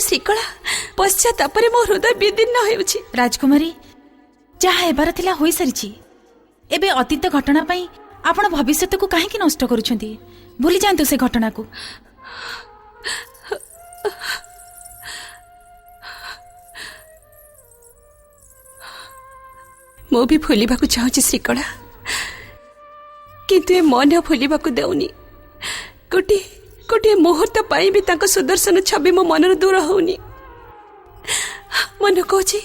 ଶ୍ରୀକଳା ପଶ୍ଚାତାପରେ ମୋ ହୃଦୟ ବିଦୀର୍ଣ୍ଣ ହେଉଛି। ରାଜକୁମାରୀ ଯାହା ହେବାର ଥିଲା ହୋଇସାରିଛି। ଏବେ ଅତୀତ ଘଟଣା ପାଇଁ ଆପଣ ଭବିଷ୍ୟତକୁ କାହିଁକି ନଷ୍ଟ କରୁଛନ୍ତି? ଭୁଲି ଯାଆନ୍ତୁ ସେ ଘଟଣାକୁ। ମୁଁ ବି ଭୁଲିବାକୁ ଚାହୁଁଛି ଶ୍ରୀକଳା, କିନ୍ତୁ ଏ ମନ ଭୁଲିବାକୁ ଦେଉନି। ଗୋଟିଏ ମୁହୂର୍ତ୍ତ ପାଇଁ ବି ତାଙ୍କ ସୁଦର୍ଶନ ଛବି ମୋ ମନରୁ ଦୂର ହଉନି। ମନ କହୁଛି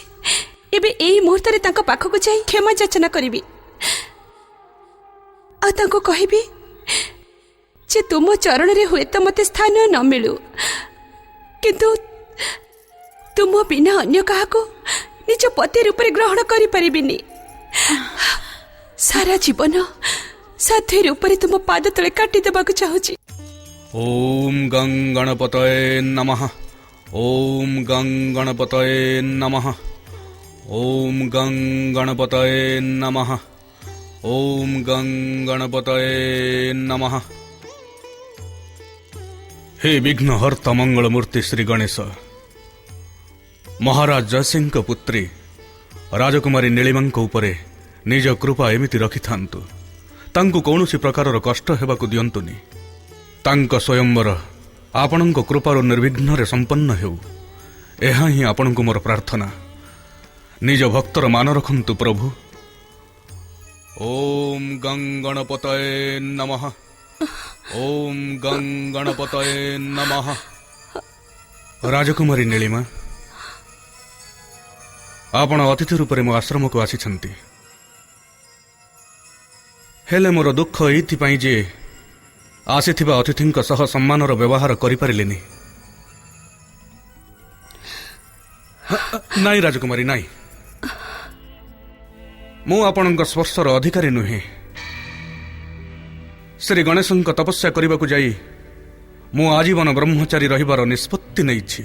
ଏବେ ଏଇ ମୁହୂର୍ତ୍ତରେ ତାଙ୍କ ପାଖକୁ ଯାଇ କ୍ଷମା ଯାଚନା କରିବି ଆଉ ତାଙ୍କୁ କହିବି ଯେ ତୁମ ଚରଣରେ ହୁଏତ ମୋତେ ସ୍ଥାନ ନ ମିଳୁ, କିନ୍ତୁ ତୁମ ବିନା ଅନ୍ୟ କାହାକୁ ନିଜ ପତି ରୂପରେ ଗ୍ରହଣ କରିପାରିବିନି। ସାରା ଜୀବନ ସାଧ୍ୱୀ ରୂପରେ ତୁମ ପାଦ ତଳେ କାଟିଦେବାକୁ ଚାହୁଁଛି। ଓମ୍ ଗଂ ଗଣପତୟେ ନମଃ। ଓମ୍ ଗଂ ଗଣପତୟେ ନମଃ। ଓମ୍ ଗଂ ଗଣପତୟେ ନମଃ। ଓମ୍ ଗଂ ଗଣପତୟେ ନମଃ। ହେ ବିଘ୍ନହର୍ତ୍ତା ମଙ୍ଗଳମୂର୍ତ୍ତି ଶ୍ରୀ ଗଣେଶ, ମହାରାଜ ଜୟସିଂହଙ୍କ ପୁତ୍ରୀ ରାଜକୁମାରୀ ନୀଳିମାଙ୍କ ଉପରେ ନିଜ କୃପା ଏମିତି ରଖିଥାନ୍ତୁ, ତାଙ୍କୁ କୌଣସି ପ୍ରକାରର କଷ୍ଟ ହେବାକୁ ଦିଅନ୍ତୁନି। ତାଙ୍କ ସ୍ୱୟଂବର ଆପଣଙ୍କ କୃପାରୁ ନିର୍ବିଘ୍ନରେ ସମ୍ପନ୍ନ ହେଉ, ଏହା ହିଁ ଆପଣଙ୍କୁ ମୋର ପ୍ରାର୍ଥନା। ନିଜ ଭକ୍ତର ମାନ ରଖନ୍ତୁ ପ୍ରଭୁ। ଓମ୍ ଗଂ ଗଣପତୟେ ନମଃ। ଓମ୍ ଗଂ ଗଣପତୟେ ନମଃ। ରାଜକୁମାରୀ ନୀଳିମା, ଆପଣ ଅତିଥି ରୂପରେ ମୋ ଆଶ୍ରମକୁ ଆସିଛନ୍ତି, ହେଲେ ମୋର ଦୁଃଖ ଏଇଥିପାଇଁ ଯେ ଆସିଥିବା ଅତିଥିଙ୍କ ସହ ସମ୍ମାନର ବ୍ୟବହାର କରିପାରିଲିନି। ନାଇଁ ରାଜକୁମାରୀ, ନାଇଁ, ମୁଁ ଆପଣଙ୍କ ସ୍ପର୍ଶର ଅଧିକାରୀ ନୁହେଁ। ଶ୍ରୀ ଗଣେଶଙ୍କ ତପସ୍ୟା କରିବାକୁ ଯାଇ ମୁଁ ଆଜୀବନ ବ୍ରହ୍ମଚାରୀ ରହିବାର ନିଷ୍ପତ୍ତି ନେଇଛି।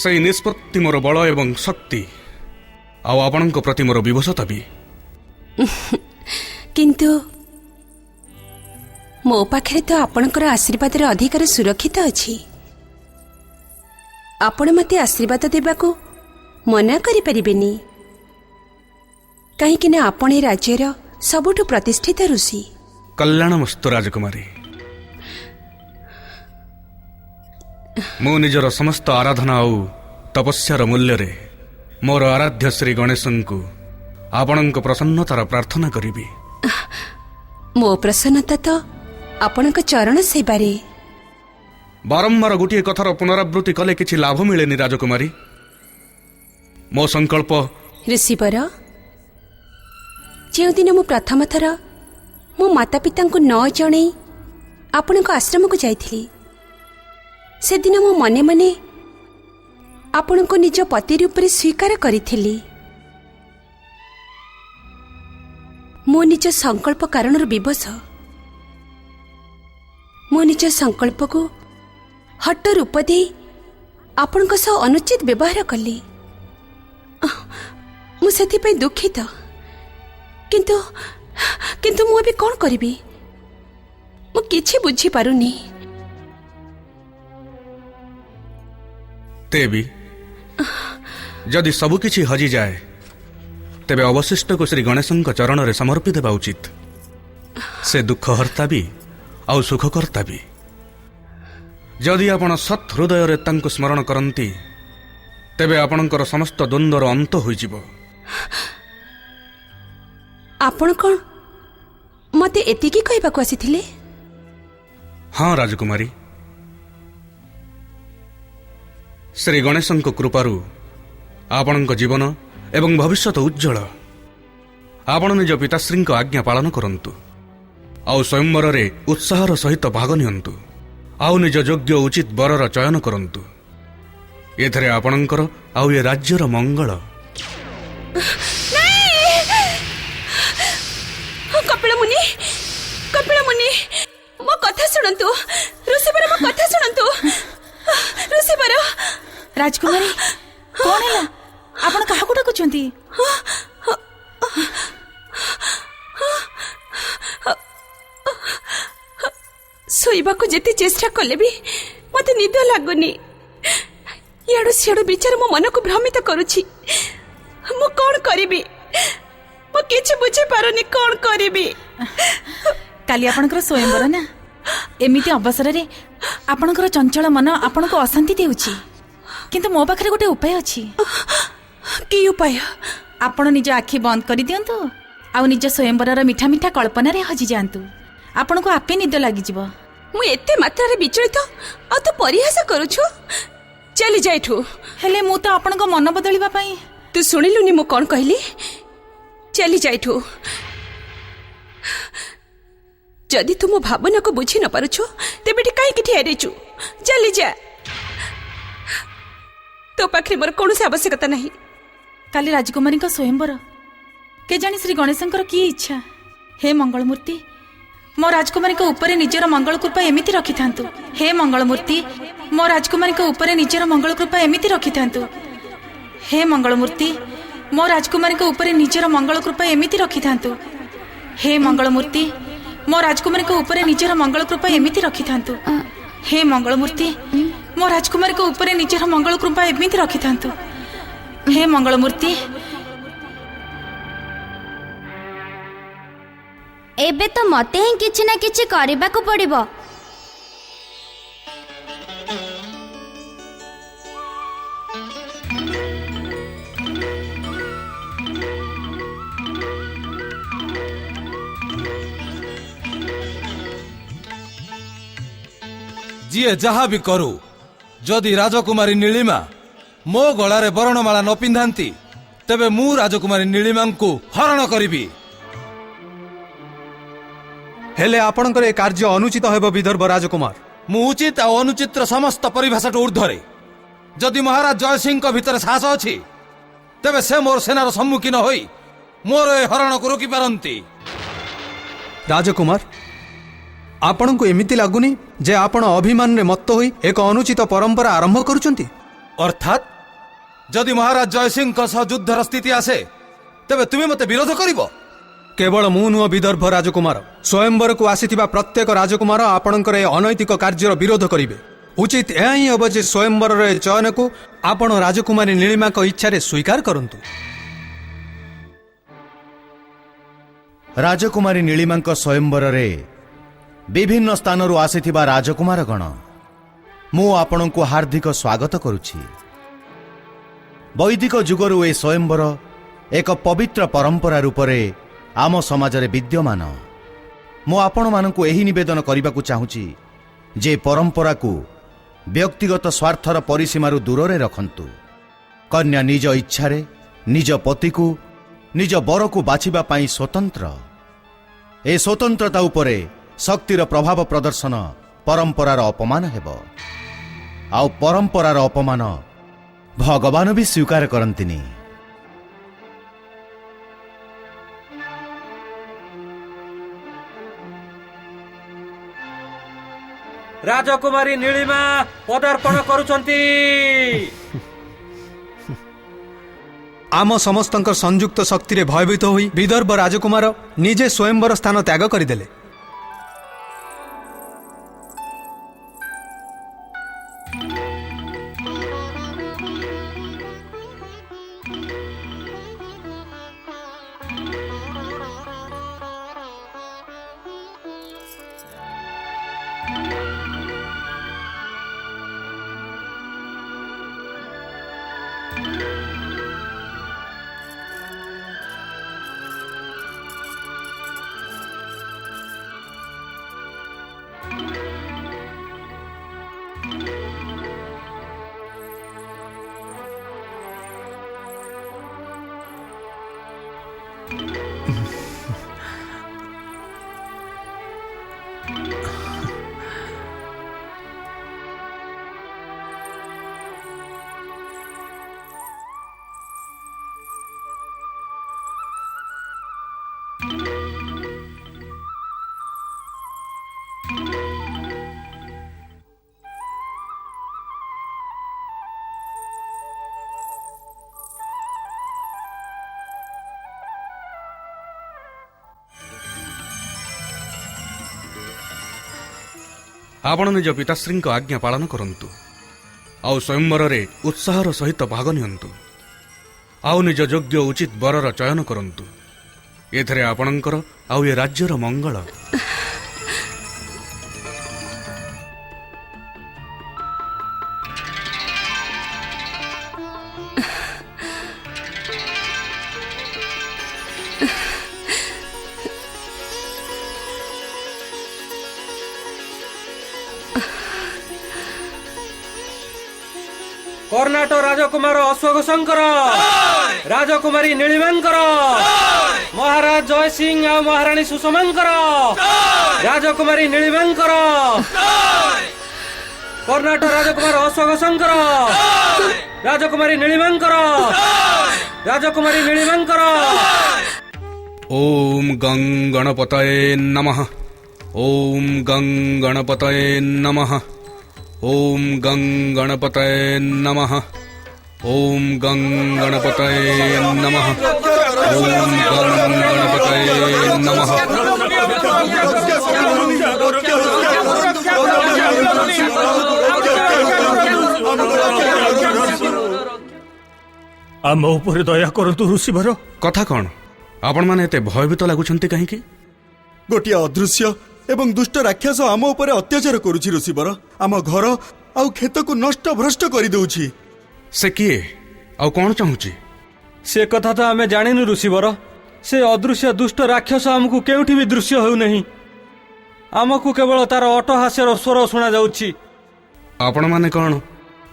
ସେହି ନିଷ୍ପତ୍ତି ମୋର ବଳ ଏବଂ ଶକ୍ତି, ଆଉ ଆପଣଙ୍କ ପ୍ରତି ମୋର ବିଭସତା ବି। କିନ୍ତୁ ମୋ ପାଖରେ ତ ଆପଣଙ୍କର ଆଶୀର୍ବାଦର ଅଧିକାର ସୁରକ୍ଷିତ ଅଛି। ଆପଣ ମୋତେ ଆଶୀର୍ବାଦ ଦେବାକୁ ମନା କରିପାରିବେନି, କାହିଁକି ନା ଆପଣ ଏ ରାଜ୍ୟର ସବୁଠୁ ପ୍ରତିଷ୍ଠିତ ଋଷି। କଲ୍ୟାଣମସ୍ତୁ ରାଜକୁମାରୀ। ମୁଁ ନିଜର ସମସ୍ତ ଆରାଧନା ଆଉ ତପସ୍ୟାର ମୂଲ୍ୟରେ ମୋର ଆରାଧ୍ୟ ଶ୍ରୀ ଗଣେଶଙ୍କୁ ଆପଣଙ୍କ ପ୍ରସନ୍ନତାର ପ୍ରାର୍ଥନା କରିବି। ମୋ ପ୍ରସନ୍ନତା ତ ଆପଣଙ୍କ ଚରଣ ସେବାରେ। ବାରମ୍ବାର ଗୋଟିଏ କଥାର ପୁନରାବୃତ୍ତି କଲେ କିଛି ଲାଭ ମିଳେନି ରାଜକୁମାରୀ। ମୋ ସଂକଳ୍ପ ଋଷିବର, ଯେଉଁଦିନ ମୁଁ ପ୍ରଥମ ଥର ମୋ ମାତା ପିତାଙ୍କୁ ନ ଜଣେଇ ଆପଣଙ୍କ ଆଶ୍ରମକୁ ଯାଇଥିଲି, ସେଦିନ ମୁଁ ମନେ ମନେ ଆପଣଙ୍କୁ ନିଜ ପତି ରୂପରେ ସ୍ୱୀକାର କରିଥିଲି। ମୁଁ ନିଜ ସଂକଳ୍ପ କାରଣରୁ ବିବଶ ମୁଁ ନିଜ ସଂକଳ୍ପକୁ ହଟ ରୂପ ଦେଇ ଆପଣଙ୍କ ସହ ଅନୁଚିତ ବ୍ୟବହାର କଲି। ମୁଁ ସେଥିପାଇଁ ଦୁଃଖିତ, କିନ୍ତୁ ମୁଁ ଏବେ କ'ଣ କରିବି ମୁଁ କିଛି ବୁଝିପାରୁନି। ତେବେ ଯଦି ସବୁକିଛି ହଜିଯାଏ, ତେବେ ଅବଶିଷ୍ଟକୁ ଶ୍ରୀ ଗଣେଶଙ୍କ ଚରଣରେ ସମର୍ପି ଦେବା ଉଚିତ। ସେ ଦୁଃଖହର୍ତ୍ତା ବି ଆଉ ସୁଖକର୍ତ୍ତା ବି। ଯଦି ଆପଣ ସତ୍ ହୃଦୟରେ ତାଙ୍କୁ ସ୍ମରଣ କରନ୍ତି ତେବେ ଆପଣଙ୍କର ସମସ୍ତ ଦ୍ୱନ୍ଦ୍ୱର ଅନ୍ତ ହୋଇଯିବ। ଆପଣ କ'ଣ ମତେ ଏତିକି କହିବାକୁ ଆସିଥିଲେ? ହଁ ରାଜକୁମାରୀ, ଶ୍ରୀ ଗଣେଶଙ୍କ କୃପାରୁ ଆପଣଙ୍କ ଜୀବନ ଏବଂ ଭବିଷ୍ୟତ ଉଜ୍ଜଳ। ଆପଣ ନିଜ ପିତାଶ୍ରୀଙ୍କ ଆଜ୍ଞା ପାଳନ କରନ୍ତୁ ଆଉ ସ୍ୱୟଂବରରେ ଉତ୍ସାହର ସହିତ ଭାଗ ନିଅନ୍ତୁ ଆଉ ନିଜ ଯୋଗ୍ୟ ଉଚିତ ବରର ଚୟନ କରନ୍ତୁ। ଏଥିରେ ଆପଣଙ୍କର ଆଉ ଏ ରାଜ୍ୟର ମଙ୍ଗଳ। କପିଳ ମୁନି ମୋ କଥା ଶୁଣନ୍ତୁ। ଋଷିବର ମୋ କଥା ଶୁଣନ୍ତୁ। ଋଷିବର। ରାଜକୁମାରୀ, କଣ ହେଲା? ଆପଣ କାହାକୁ ଡାକୁଛନ୍ତି? ଶୋଇବାକୁ ଯେତେ ଚେଷ୍ଟା କଲେ ବି ମତେ ନିଦ ଲାଗୁନି। ଇଆଡୁ ସିଆଡୁ ବିଚାର ମୋ ମନକୁ ଭ୍ରମିତ କରୁଛି। ମୁଁ କଣ କରିବି? ମୁଁ କିଛି ବୁଝିପାରୁନି କଣ କରିବି। କାଲି ଆପଣଙ୍କର ସ୍ୱୟଂବର ନା, ଏମିତି ଅବସରରେ ଆପଣଙ୍କର ଚଞ୍ଚଳ ମନ ଆପଣଙ୍କୁ ଅଶାନ୍ତି ଦେଉଛି, କିନ୍ତୁ ମୋ ପାଖରେ ଗୋଟେ ଉପାୟ ଅଛି। କି ଉପାୟ? ଆପଣ ନିଜ ଆଖି ବନ୍ଦ କରିଦିଅନ୍ତୁ ଆଉ ନିଜ ସ୍ୱୟଂବରର ମିଠା ମିଠା କଳ୍ପନାରେ ହଜିଯାଆନ୍ତୁ। ଆପଣଙ୍କୁ ଆପେ ନିଦ ଲାଗିଯିବ। ମୁଁ ଏତେ ମାତ୍ରାରେ ବିଚଳିତ ଆଉ ତୁ ପରିହାସ କରୁଛୁ? ଚାଲି ଯା ଏଠୁ। ହେଲେ ମୁଁ ତ ଆପଣଙ୍କ ମନ ବଦଳିବା ପାଇଁ। ତୁ ଶୁଣିଲୁନି ମୁଁ କଣ କହିଲି? ଚାଲି ଯା ଏଠୁ। ଯଦି ତୁ ମୋ ଭାବନାକୁ ବୁଝି ନ ପାରୁଛୁ ତେବେ ଏଠି କାହିଁକି ଠିଆ ହେଇଛୁ? ଚାଲି ଯା। ତୋ ପାଖରେ ମୋର କୌଣସି ଆବଶ୍ୟକତା ନାହିଁ। କାଲି ରାଜକୁମାରୀଙ୍କ ସ୍ୱୟଂବର। କେଜାଣି ଶ୍ରୀ ଗଣେଶଙ୍କର କି ଇଚ୍ଛା। ହେ ମଙ୍ଗଳମୂର୍ତ୍ତି, ମୋ ରାଜକୁମାରୀଙ୍କ ଉପରେ ନିଜର ମଙ୍ଗଳ କୃପା ଏମିତି ରଖିଥାନ୍ତୁ। ହେ ମଙ୍ଗଳମୂର୍ତ୍ତି, ମୋ ରାଜକୁମାରୀଙ୍କ ଉପରେ ନିଜର ମଙ୍ଗଳ କୃପା ଏମିତି ରଖିଥାନ୍ତୁ। ହେ ମଙ୍ଗଳମୂର୍ତ୍ତି, ମୋ ରାଜକୁମାରୀଙ୍କ ଉପରେ ନିଜର ମଙ୍ଗଳ କୃପା ଏମିତି ରଖିଥାନ୍ତୁ। ହେ ମଙ୍ଗଳମୂର୍ତ୍ତି, ମୋ ରାଜକୁମାରୀଙ୍କ ଉପରେ ନିଜର ମଙ୍ଗଳ କୃପା ଏମିତି ରଖିଥାନ୍ତୁ। ହେ ମଙ୍ଗଳମୂର୍ତ୍ତି, ମୋ ରାଜକୁମାରୀଙ୍କ ଉପରେ ନିଜର ମଙ୍ଗଳ କୃପା ଏମିତି ରଖିଥାନ୍ତୁ। ହେ ମଙ୍ଗଳମୂର୍ତ୍ତି। ଏବେ ତ ମତେ ହିଁ କିଛି ନା କିଛି କରିବାକୁ ପଡିବ। ଯିଏ ଯାହା ବି କରୁ, ଯଦି ରାଜକୁମାରୀ ନୀଳିମା ମୋ ଗଳାରେ ବରଣମାଳା ନ ପିନ୍ଧାନ୍ତି ତେବେ ମୁଁ ରାଜକୁମାରୀ ନୀଳିମାଙ୍କୁ ହରଣ କରିବି। ହେଲେ ଆପଣଙ୍କର ଏ କାର୍ଯ୍ୟ ଅନୁଚିତ ହେବ ବିଦର୍ଭ ରାଜକୁମାର। ମୁଁ ଉଚିତ ଆଉ ଅନୁଚିତର ସମସ୍ତ ପରିଭାଷାଠୁ ଉର୍ଦ୍ଧ୍ୱରେ। ଯଦି ମହାରାଜ ଜୟସିଂହଙ୍କ ଭିତରେ ସାହସ ଅଛି ତେବେ ସେ ମୋର ସେନାର ସମ୍ମୁଖୀନ ହୋଇ ମୋର ଏ ହରଣକୁ ରୋକିପାରନ୍ତି। ରାଜକୁମାର, ଆପଣଙ୍କୁ ଏମିତି ଲାଗୁନି ଯେ ଆପଣ ଅଭିମାନରେ ମତ୍ତ ହୋଇ ଏକ ଅନୁଚିତ ପରମ୍ପରା ଆରମ୍ଭ କରୁଛନ୍ତି? ଅର୍ଥାତ୍ ଯଦି ମହାରାଜ ଜୟସିଂହଙ୍କ ସହ ଯୁଦ୍ଧର ସ୍ଥିତି ଆସେ ତେବେ ତୁମେ ମୋତେ ବିରୋଧ କରିବ? କେବଳ ମୁଁ ନୁହଁ ବିଦର୍ଭ ରାଜକୁମାର, ସ୍ୱୟଂବରକୁ ଆସିଥିବା ପ୍ରତ୍ୟେକ ରାଜକୁମାର ଆପଣଙ୍କର ଏ ଅନୈତିକ କାର୍ଯ୍ୟର ବିରୋଧ କରିବେ। ଉଚିତ ଏହା ହିଁ ହେବ ଯେ ସ୍ୱୟଂବରର ଏ ଚୟନକୁ ଆପଣ ରାଜକୁମାରୀ ନୀଳିମାଙ୍କ ଇଚ୍ଛାରେ ସ୍ୱୀକାର କରନ୍ତୁ। ରାଜକୁମାରୀ ନୀଳିମାଙ୍କ ସ୍ୱୟଂବରରେ ବିଭିନ୍ନ ସ୍ଥାନରୁ ଆସିଥିବା ରାଜକୁମାରଗଣ, ମୁଁ ଆପଣଙ୍କୁ ହାର୍ଦ୍ଦିକ ସ୍ୱାଗତ କରୁଛି। ବୈଦିକ ଯୁଗରୁ ଏ ସ୍ୱୟଂବର ଏକ ପବିତ୍ର ପରମ୍ପରା ରୂପରେ ଆମ ସମାଜରେ ବିଦ୍ୟମାନ। ମୁଁ ଆପଣମାନଙ୍କୁ ଏହି ନିବେଦନ କରିବାକୁ ଚାହୁଁଛି ଯେ ପରମ୍ପରାକୁ ବ୍ୟକ୍ତିଗତ ସ୍ୱାର୍ଥର ପରିସୀମାରୁ ଦୂରରେ ରଖନ୍ତୁ। କନ୍ୟା ନିଜ ଇଚ୍ଛାରେ ନିଜ ପତିକୁ ନିଜ ବରକୁ ବାଛିବା ପାଇଁ ସ୍ୱତନ୍ତ୍ର। ଏ ସ୍ୱତନ୍ତ୍ରତା ଉପରେ ଶକ୍ତିର ପ୍ରଭାବ ପ୍ରଦର୍ଶନ ପରମ୍ପରାର ଅପମାନ ହେବ, ଆଉ ପରମ୍ପରାର ଅପମାନ ଭଗବାନ ବି ସ୍ୱୀକାର କରନ୍ତିନି। ରାଜକୁମାରୀ ନୀଳିମା ପଦାର୍ପଣ କରୁଛନ୍ତି। ଆମ ସମସ୍ତଙ୍କ ସଂଯୁକ୍ତ ଶକ୍ତିରେ ଭୟଭୀତ ହୋଇ ବିଦର୍ଭ ରାଜକୁମାର ନିଜେ ସ୍ୱୟଂବର ସ୍ଥାନ ତ୍ୟାଗ କରିଦେଲେ। ଆପଣ ନିଜ ପିତାଶ୍ରୀଙ୍କ ଆଜ୍ଞା ପାଳନ କରନ୍ତୁ ଆଉ ସ୍ୱୟଂବରରେ ଉତ୍ସାହର ସହିତ ଭାଗ ନିଅନ୍ତୁ ଆଉ ନିଜ ଯୋଗ୍ୟ ଉଚିତ ବରର ଚୟନ କରନ୍ତୁ। ଏଥିରେ ଆପଣଙ୍କର ଆଉ ଏ ରାଜ୍ୟର ମଙ୍ଗଳ। କର୍ଣ୍ଣାଟ ରାଜକୁମାର ଅଶ୍ୱଘୋଷଙ୍କର, ରାଜକୁମାରୀ ନୀଳିମାଙ୍କର, ମହାରାଜ ଜୟ ସିଂ ଆଉ ମହାରାଣୀ ସୁଷମାଙ୍କର, ରାଜକୁମାରୀ ନୀଳିମାଙ୍କର, କର୍ଣ୍ଣାଟ ରାଜକୁମାର ଅଶ୍ୱଘୋଷଙ୍କର, ରାଜକୁମାରୀ ନୀଳିମାଙ୍କର, ରାଜକୁମାରୀ ନୀଳିମାଙ୍କର। ଓಂ ଗଂ ଗଣପତୟେ ନମଃ। ଓಂ ଗଂ ଗଣପତୟେ ନମଃ। ଓಂ ଗଂ ଗଣପତୟେ ନମଃ। ଓಂ ଗଂ ଗଣପତୟେ ନମଃ। ଓಂ ଗଂ ଗଣପତୟେ ନମଃ। ଆମ ଉପରେ ଦୟା କରନ୍ତୁ ଋଷିବର। କଥା କ'ଣ? ଆପଣମାନେ ଏତେ ଭୟଭୀତ ଲାଗୁଛନ୍ତି କାହିଁକି? ଗୋଟିଏ ଅଦୃଶ୍ୟ ଏବଂ ଦୁଷ୍ଟ ରାକ୍ଷସ ଆମ ଉପରେ ଅତ୍ୟାଚାର କରୁଛି ଋଷିବର। ଆମ ଘର ଆଉ କ୍ଷେତକୁ ନଷ୍ଟ ଭ୍ରଷ୍ଟ କରିଦେଉଛି। ସେ କିଏ ଆଉ କ'ଣ ଚାହୁଁଛି? ସେ କଥା ତ ଆମେ ଜାଣିନୁ ଋଷିବର। ସେ ଅଦୃଶ୍ୟ ଦୁଷ୍ଟ ରାକ୍ଷସ ଆମକୁ କେଉଁଠି ବି ଦୃଶ୍ୟ ହେଉନାହିଁ। ଆମକୁ କେବଳ ତାର ଅଟ୍ଟହାସ୍ୟର ସ୍ୱର ଶୁଣାଯାଉଛି। ଆପଣମାନେ କ'ଣ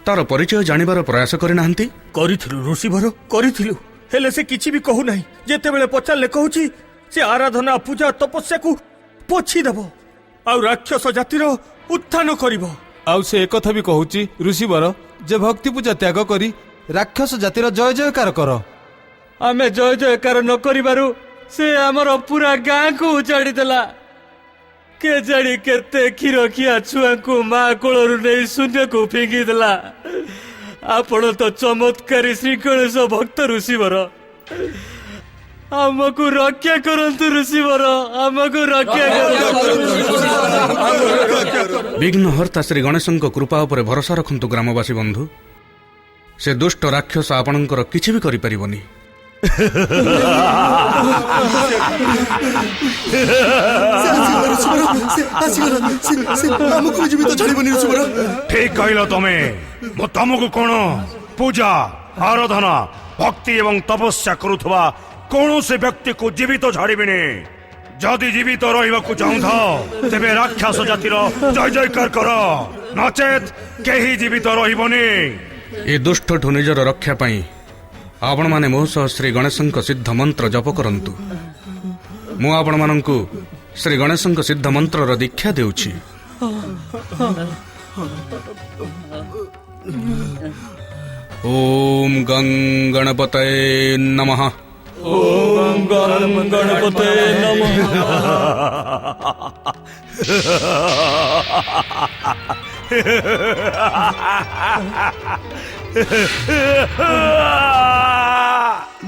ତାର ପରିଚୟ ଜାଣିବାର ପ୍ରୟାସ କରିନାହାନ୍ତି? କରିଥିଲୁ ଋଷିବର, କରିଥିଲୁ, ହେଲେ ସେ କିଛି ବି କହୁନାହିଁ। ଯେତେବେଳେ ପଚାରିଲେ କହୁଛି ସେ ଆରାଧନା ପୂଜା ତପସ୍ୟାକୁ ପୋଛିଦେବ ଆଉ ରାକ୍ଷସ ଜାତିର ଉତ୍ଥାନ କରିବ। ଆଉ ସେ ଏକଥା ବି କହୁଛି ଋଷିବର ଯେ ଭକ୍ତି ପୂଜା ତ୍ୟାଗ କରି ରାକ୍ଷସ ଜାତିର ଜୟ ଜୟକାର କର। ଆମେ ଜୟ ଜୟକାର ନ କରିବାରୁ ସେ ଆମର ପୁରା ଗାଁକୁ ଉଜାଡ଼ି ଦେଲା। କେଜାଣି କେତେ କ୍ଷୀରଖିଆ ଛୁଆଙ୍କୁ ମା କୋଳରୁ ନେଇ ଶୂନ୍ୟକୁ ଫିଙ୍ଗି ଦେଲା। ଆପଣ ତ ଚମତ୍କାରୀ ଶ୍ରୀଗଣେଶ ଭକ୍ତ ଋଷିବର, ଆମକୁ ରକ୍ଷା କରନ୍ତୁ ଋଷିବର, ଆମକୁ ରକ୍ଷା କରନ୍ତୁ। ବିଘ୍ନହର୍ତ୍ତା ଶ୍ରୀ ଗଣେଶଙ୍କ କୃପା ଉପରେ ଭରସା ରଖନ୍ତୁ ଗ୍ରାମବାସୀ ବନ୍ଧୁ। ସେ ଦୁଷ୍ଟ ରାକ୍ଷସ ଆପଣଙ୍କର କିଛି ବି କରିପାରିବନି। ଠିକ କହିଲ ତମେ। ମୁଁ ତମକୁ କ'ଣ ପୂଜା ଆରାଧନା ଭକ୍ତି ଏବଂ ତପସ୍ୟା କରୁଥିବା କୌଣସି ବ୍ୟକ୍ତିକୁ ଜୀବିତ ଛାଡ଼ିବିନି। ଯଦି ଜୀବିତ ରହିବାକୁ ଚାହୁଁଥାଅ ତେବେ ରାକ୍ଷସ ଜାତିର ଜୟ ଜୟକାର କର, ନଚେତ୍ କେହି ଜୀବିତ ରହିବନି। ଏ ଦୁଷ୍ଟଠୁ ନିଜର ରକ୍ଷା ପାଇଁ ଆପଣମାନେ ମୋ ସହ ଶ୍ରୀ ଗଣେଶଙ୍କ ସିଦ୍ଧ ମନ୍ତ୍ର ଜପ କରନ୍ତୁ। ମୁଁ ଆପଣମାନଙ୍କୁ ଶ୍ରୀ ଗଣେଶଙ୍କ ସିଦ୍ଧ ମନ୍ତ୍ରର ଦୀକ୍ଷା ଦେଉଛି। ଓಂ ଗଂ ଗଣପତୟେ ନମଃ। ଓಂ ଗଂ ଗଣପତୟେ ନମଃ।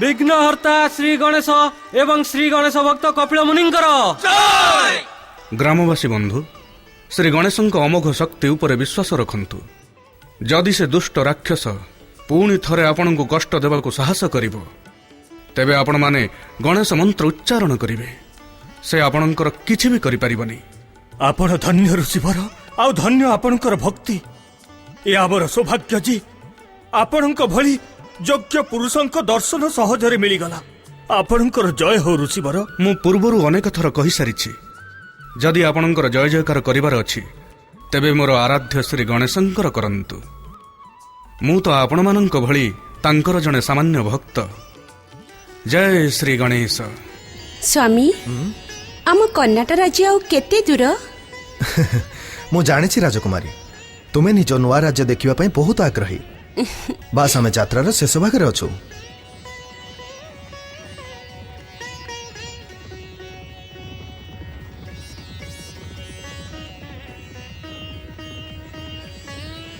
ବିଘ୍ନହର୍ତ୍ତା ଶ୍ରୀ ଗଣେଶ ଏବଂ ଶ୍ରୀ ଗଣେଶ ଭକ୍ତ କପିଳ ମୁନିଙ୍କର ଗ୍ରାମବାସୀ ବନ୍ଧୁ, ଶ୍ରୀ ଗଣେଶଙ୍କ ଅମୋଘ ଶକ୍ତି ଉପରେ ବିଶ୍ୱାସ ରଖନ୍ତୁ। ଯଦି ସେ ଦୁଷ୍ଟ ରାକ୍ଷସ ପୁଣି ଥରେ ଆପଣଙ୍କୁ କଷ୍ଟ ଦେବାକୁ ସାହସ କରିବ ତେବେ ଆପଣମାନେ ଗଣେଶ ମନ୍ତ୍ର ଉଚ୍ଚାରଣ କରିବେ। ସେ ଆପଣଙ୍କର କିଛି ବି କରିପାରିବନି। ଆପଣ ଧନ୍ୟ ଋଷିବର, ଆଉ ଧନ୍ୟ ଆପଣଙ୍କର ଭକ୍ତି। ଏ ଆମର ସୌଭାଗ୍ୟ ଯେ ଆପଣଙ୍କ ଭଳି ଯୋଗ୍ୟ ପୁରୁଷଙ୍କ ଦର୍ଶନ ସହଜରେ ମିଳିଗଲା। ଆପଣଙ୍କର ଜୟ ହଉ ଋଷିବର। ମୁଁ ପୂର୍ବରୁ ଅନେକ ଥର କହିସାରିଛି, ଯଦି ଆପଣଙ୍କର ଜୟ ଜୟକାର କରିବାର ଅଛି ତେବେ ମୋର ଆରାଧ୍ୟ ଶ୍ରୀ ଗଣେଶଙ୍କର କରନ୍ତୁ। ମୁଁ ତ ଆପଣମାନଙ୍କ ଭଳି ତାଙ୍କର ଜଣେ ସାମାନ୍ୟ ଭକ୍ତ। ଜୟ ଶ୍ରୀ ଗଣେଶ। ସ୍ୱାମୀ, ଆମ କର୍ଣ୍ଣାଟ ରାଜ୍ୟ ଆଉ କେତେ ଦୂର? ମୁଁ ଜାଣିଛି ରାଜକୁମାରୀ, ତୁମେ ନିଜ ନୂଆ ରାଜ୍ୟ ଦେଖିବା ପାଇଁ ବହୁତ ଆଗ୍ରହୀ। ବାସ୍ ଆମେ ଯାତ୍ରାର ଶେଷ ଭାଗରେ ଅଛୁ।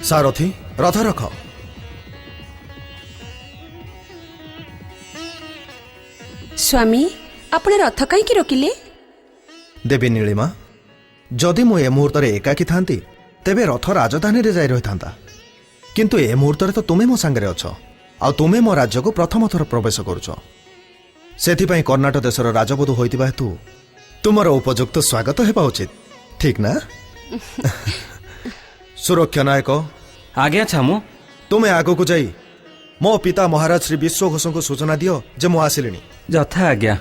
ସାରଥୀ, ରଥ ରଖ। ସ୍ୱାମୀ, ଆପଣ ରଥ କାହିଁକି ରୋକିଲେ? ଦେବୀ ନୀଳିମା, जदि मु ए मुहूर्त एकाकी थांती तेबे रथ राजधानी रे जाई रहिथांता किंतु ए मुहूर्त तो तुमे मो सांगरे अछ आ तुमे मो राज्य को प्रथम थर प्रवेश करुछ सेथिपाई कर्णाटक देशर राजबधू होइतिबा हेतु तुमर उपयुक्त स्वागत हेबा उचित ठीक ना सुरक्षा नायक आज्ञा छामु तुमे आगो को जाई मो पिता महाराज श्री विश्वघोष को सूचना दियो जे मो आसिलिनी यथा आज्ञा।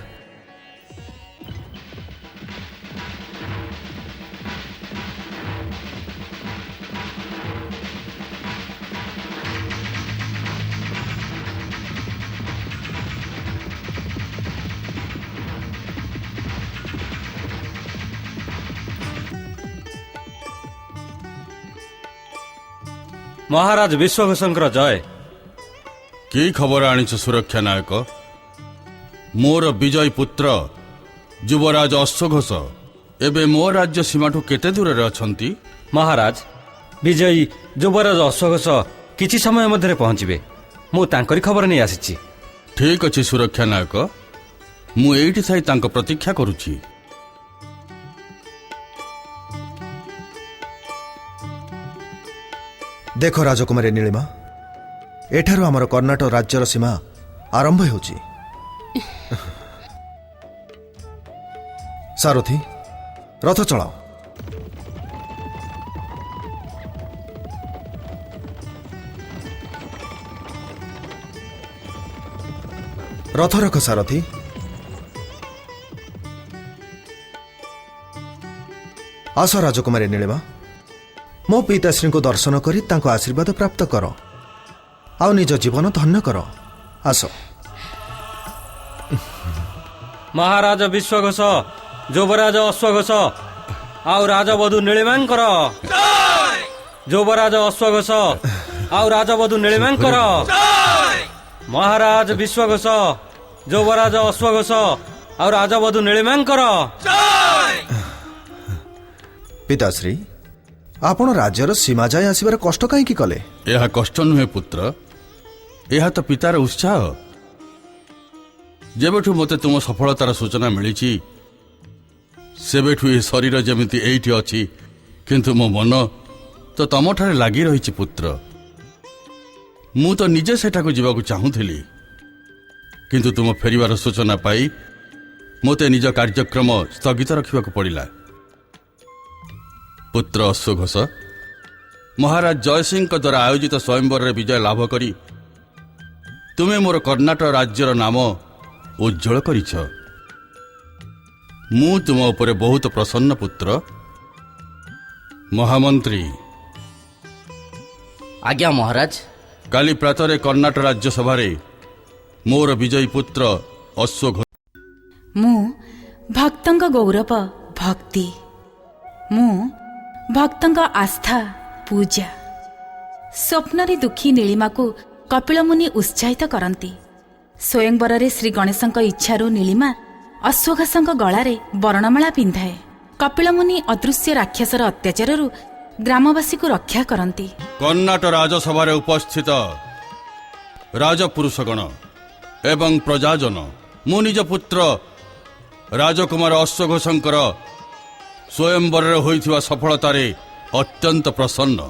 महाराज विश्वघोषंकर जय। कि खबर आनिछ सुरक्षा नायक? मोर विजय पुत्र युवराज अश्वघोष एबे मो राज्य सीमाठू केते दूर रे अछंती? महाराज विजयी युवराज अश्वघोष किछि समय मध्यरे पहुंचिबे मु तांकरी खबर नै आसिछि। ठीक अछि सुरक्षा नायक मु एइठी थाई तांको प्रतीक्षा करूछि। देख राजकुमारी नीलिमा एठारो आमर कर्णाटक राज्यर सीमा आरंभ होउछि। सारथी रथ चलाओ। रथ रख सारथी। आस राजकुमारी नीलिमा मो पिताश्री को दर्शन करी तांको आशीर्वाद प्राप्त कर आउ निज जीवन धन्य कर। आस। महाराज विश्वघोष युवराज अश्वघोष आउ राजबधू नीलिमांकर युवराज अश्वघोष आउ राजबधू नीलिमांकर महाराज विश्वघोष युवराज अश्वघोष आउ राजबधू नीलिमांकर। पिताश्री आपण राज्यर सीमा जाए आसबार कष्ट कहीं कले? यह कष्ट नुहे पुत्र यह तो पितार उत्साह। जेबेठू मते तुम सफलतार सूचना मिली सेबेठू ए शरीर जेमिति एइठी अछि किंतु मो मन तो तमठारे लागि रहिछि पुत्र। मु तो निजे सेठाकू जीवाकू चाहूथिली किंतु तुम फेरिवार सूचना पाई मते निज कार्यक्रम स्थगित रखिबाकू पड़िला। पुत्र अश्वघोष महाराज जयसिंह द्वारा आयोजित स्वयंवर विजय लाभ करी तुमे मोर कर्णाटक राज्यर नाम उज्जवल करिछ। मु तुम उपरे बहुत प्रसन्न पुत्र। महामंत्री आज्ञा महाराज। काली प्रातरे कर्णाटक राज्य सभारे मोर विजयी पुत्र अश्वघोष मु भक्तंग गौरव भक्ति मु भक्तंग आस्था पूजा स्वप्न दुखी नीलिमा को कपिल मुनि उत्साहित करती। स्वयंवरे श्री गणेशଙ୍କ इच्छारू नीलिमा अश्वघोषଙ୍କ गଳାରେ ବର୍ଣ୍ଣମାଳା ପିନ୍ଧାଏ। कपिल मुनि अदृश्य राक्षसर अत्याचारରୁ ग्रामवासी को रक्षा करती। कर्णाटक राजसभारे उपस्थित राजपुरुषगण एवं प्रजाजन मु निज पुत्र राजकुमार अश्वघोषंकर स्वयंवर होइथिबा सफलतारे अत्यंत प्रसन्न।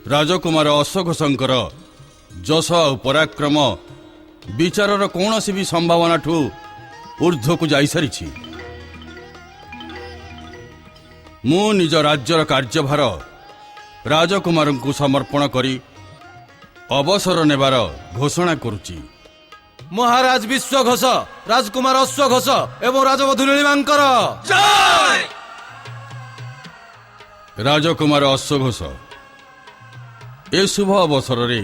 राजकुमार अश्वघोषंकर जश और पराक्रम विचारर कौनसी भी संभावना ठू ऊर्ध्व को जाई सारी। मु निज राज्यर कार्यभार राजकुमार को समर्पण करी अवसर नेबार घोषणा करुची। महाराज विश्वघोष राजकुमार अश्वघोष एवं राजबधू नीलिमांकर जय। राजकुमार अश्वघोष ए शुभ अवसर रे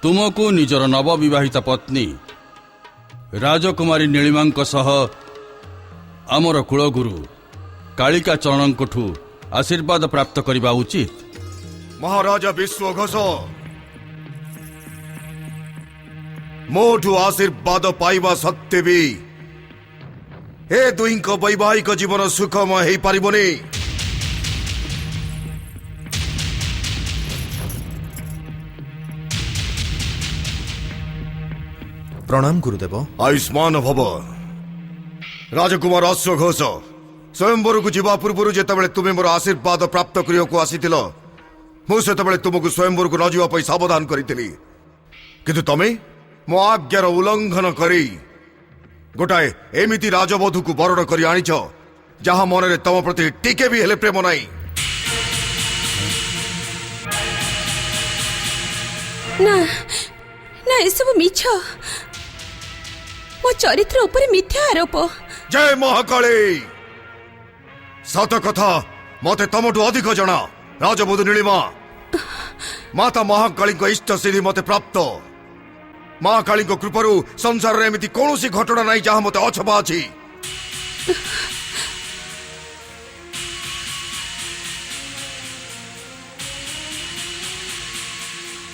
तुमको निजर नवविवाहिता पत्नी राजकुमारी नीलिमांक सह आमर कुलगुरु कालिका चरणंकठू आशीर्वाद प्राप्त करबा उचित। महाराज विश्वघोष मोठू आशीर्वाद पाइबा सत्ते भी ए दुईंक वैवाहिक जीवन सुखमय हो पारिबनी। प्रणाम गुरुदेव। आयुष्मान भव। राजकुमार अश्व घोष स्वयंवर को जीवा पूर्व जितेबाला तुम्हें मोर आशीर्वाद प्राप्त करने आसीथिल मुझे तुमको स्वयंवर को न जावाई सावधान करी किंतु तमें मो आज्ञार उल्लंघन करी गोटाए एमिति राजवधू को बरण कर आनीच जहाँ मन में तम प्रति टिके भी हेले प्रेम नाई। ना ना ये सब मिछ मो चरित्र ऊपर मिथ्या आरोप। जय महाकाली। सत कथा मते तमठू अधिक जना राजवधू नीलिमा माता महाकाली इष्ट सिद्धि मते प्राप्त। महाकाली कृपारू संसार में एमती कौन सी घटना नहीं जहाँ मते अछपा अच्छी।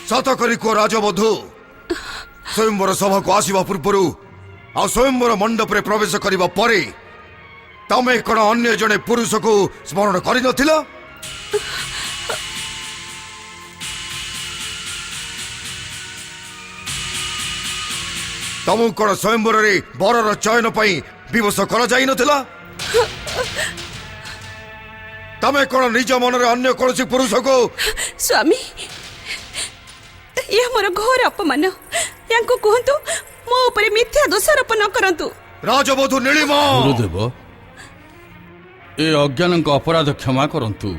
सत करी को राजवधू स्वयंवर सभा को आसवा पूर्व आ स्वयंवर मंडप रे प्रवेश करने पर तमें कण अन्य जड़े पुरुष को स्मरण कर तमु कण स्वयंवर रे बरर चयन पाई विवश कर जाई नथिला। तमें कण निज मन रे अन्य कौन पुरुष को। स्वामी यह मोर घोर अपमान यांको कहंतु मो ऊपर मिथ्या दोषारोप न करंतु। राजवधू नीलिमा। गुरुदेव ए अज्ञान अपराध क्षमा करंतु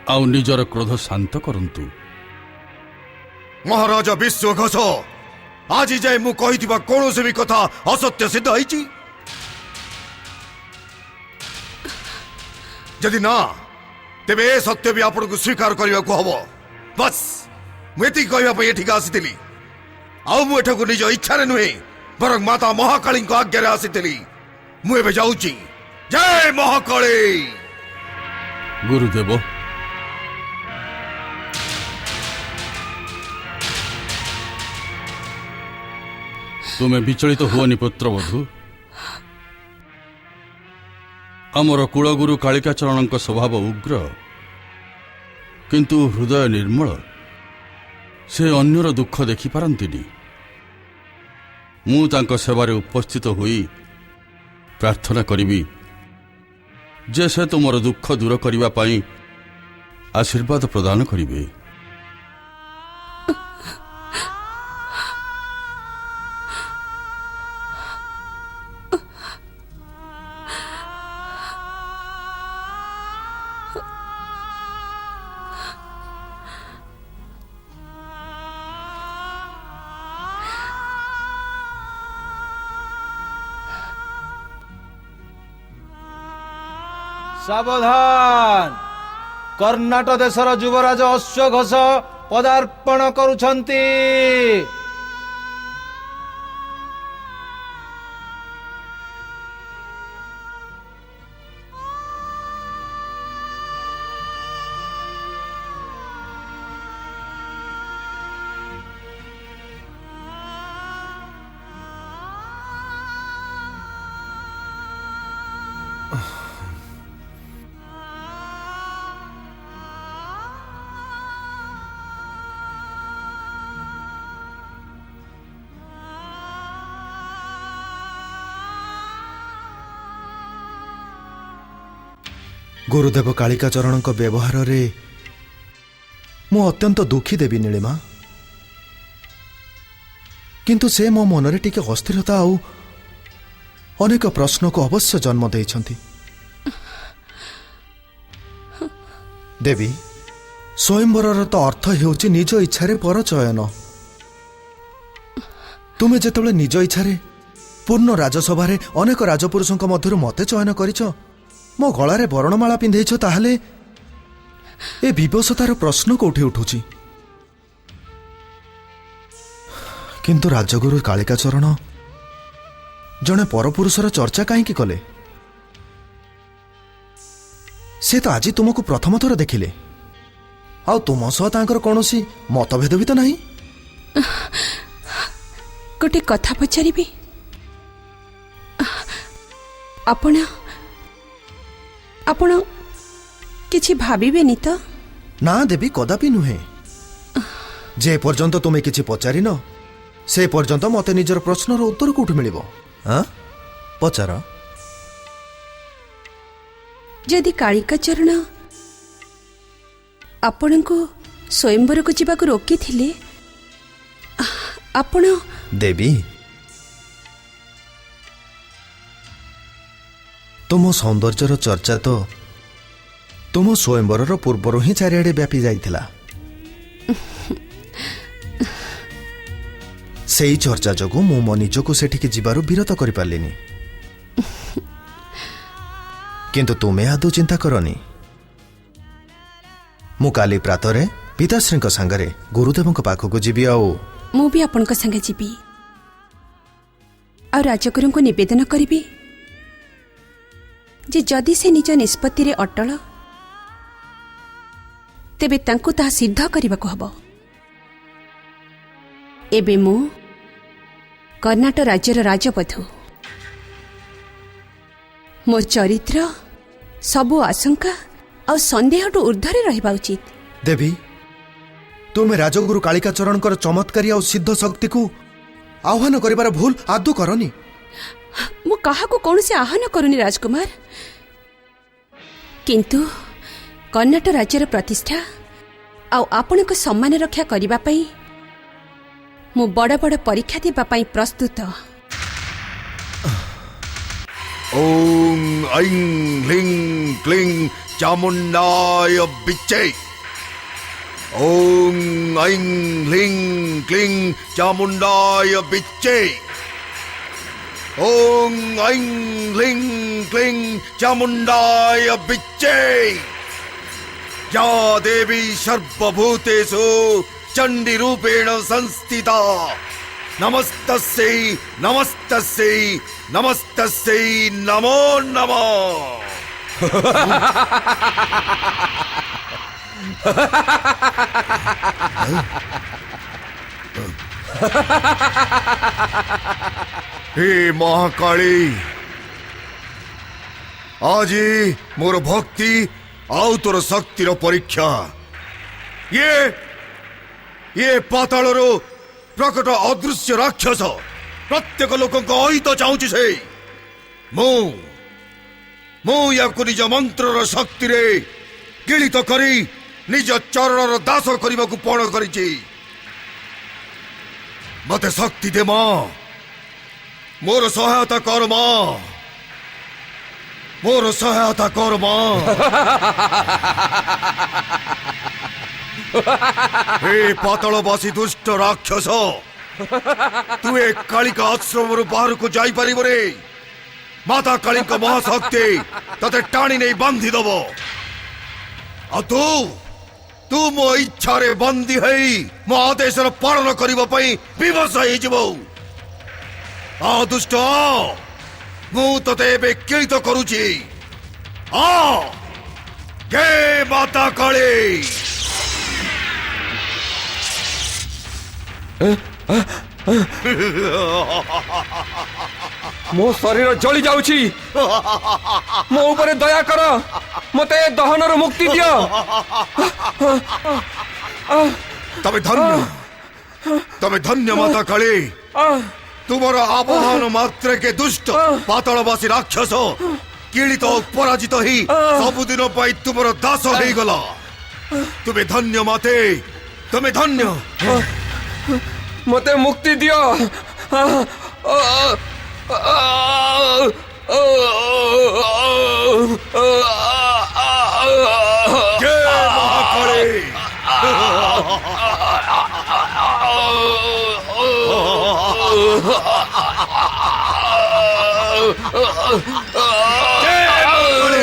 आउ निजर क्रोध शांत करंतु। महाराजा विश्व घोष आज जाए मु कहिथिबा कोनोसी भी कथा असत्य सिद्ध होईची। यदि ना तेबे ए सत्य भी आपन को स्वीकार करबा को हबो। बस मुति कहबा पे एठिका आसीतिली आउ मु एठको निज इच्छा रे नुहे बरं माता महाकाली को आज्ञा रे आसीतिली। मु एबे जाउची। जय महाकाली। गुरुदेव तुम्हें विचलित हुअनि पुत्रवधू। आमर कुलगुरु कालिकाचरण स्वभाव उग्र किंतु हृदय निर्मल। से अन्यर दुख देखि पारंतिनी। मु तांको सेवारे उपस्थित होई प्रार्थना करिबी जे से तुमर दुख दूर करिबा पाई आशीर्वाद प्रदान करिबे। सावधान कर्णाटक देशर युवराज अश्व घोष पदार्पण करुछंती। गुरुदेव कालिकाचरण व्यवहार रे मु अत्यंत दुखी देवी नीलिमा। किंतु से मो मनरे टिके अस्थिरता आउ अनेक प्रश्न को अवश्य जन्म देइछंती। देवी स्वयंवरर तो अर्थ हेउची निज इच्छा रे पर चयन। तुमे जेतेबेले निज इच्छा रे पूर्ण राजसभा रे अनेक राजपुरुषों मध्यरु मते चयन करिछ मो गलारे बरणमाला पिंधेछ ताहले ए विवशतार प्रश्न कोठी उठुची। किंतु राजगुरु कालिकाचरण जने परपुरुषर चर्चा कहीं कले। से तो आज तुमको प्रथम थर देखिले आ तुम सह तांकर कौनसी मतभेद भी तो नहीं। गोटे कथा पचारिबी आपण आपण किछि भाबिबेनी तो। ना देवी कदापि नुहे जे पर्यंत तुम्हें किछि पचारिन से पर्यंत मते निजर प्रश्नर उत्तर कोठु मिलिबो हां पचार जदि कालिका चरण आपणको स्वयंवर को जीवाक रोकी थिले आपण देवी तुम सौंदर्यर चर्चा तो तुम स्वयंवर पूर्वर ही चारिआडे व्यापी जाइथिला सेई चर्चा जोगु मु मो निजको सेठिके जिबारु विरत करि पारलिनी किंतु तुमे आदौ चिंता करनी मु काली प्रातरे पिताश्री सांगरे गुरुदेव पाखक जीवी मु भी आपण संगे जीवी आ राजगुरु को निवेदन करी जे जदि से निज निष्पत्ति रे अटल तेबे तांको ता सिद्ध करने को हबो। एबे मु कर्नाटक राज्यर राजवधू मो चरित्र सबु आशंका और संदेह ऊर्ध्व रहिबा उचित। देवी तुमे राजगुरु कालिका चरणकर चमत्कारी और सिद्ध शक्ति को आह्वान करिबार भूल आदौ करनी। मु कहा को कौन से आह्वान करूनी राजकुमार, किंतु कर्नाटक राज्यर प्रतिष्ठा आउ आपण को सम्मान रक्षा करिबा पई मु बड़ बड़ परीक्षा देबा पई प्रस्तुत। ओम ऐं ह्लीं क्लीं चामुंडाय विच्चे। ओम ऐं ह्लीं क्लीं चामुंडाय विच्चे। ओम ऐं ह्लीं क्लीं चामुंडाय विच्चे। या देवी सर्वभूतेषु चंडी रूपेण संस्थिता नमस्तस्यै नमस्तस्यै नमस्तस्यै नमो नमः। हे महाकाली, आज मोर भक्ति आउ तोर शक्तिर परीक्षा ये पाताळरो प्रकट अदृश्य राक्षस प्रत्येक लोक अहित चाहूँ से मु या निज मंत्र शक्ति रे गिलित करी निज चरणर दास करने को पण करी। मते शक्ति दे मां, मोर सहायता कर मां, मोर सहायता कर मां। हे पातालवासी दुष्ट राक्षस, तू ए कालिका आश्रम बाहर को जाई पारिब रे। माता काली महाशक्ति तते टाणी नहीं बांधी दब। तू मो इच्छा रे बंदी है मो आदेश पालन करने विवश हो। आ दुष्ट मु तते एबे किलित करुची। आ जय माता काली। मो शरीर जली जाउची, मो ऊपर दया कर, मते दहनर मुक्ति दियो। तमे धन्य माता काली। तुमर आवाहन मात्र के दुष्ट पातालवासी राक्षस कीड़ित पराजित ही सबुदिन पाई तुमर दास हो गला। तुम्हें धन्य माते, तुम्हें धन्य। मते मुक्ति दियो। जय महाकाली। जय महाकाली।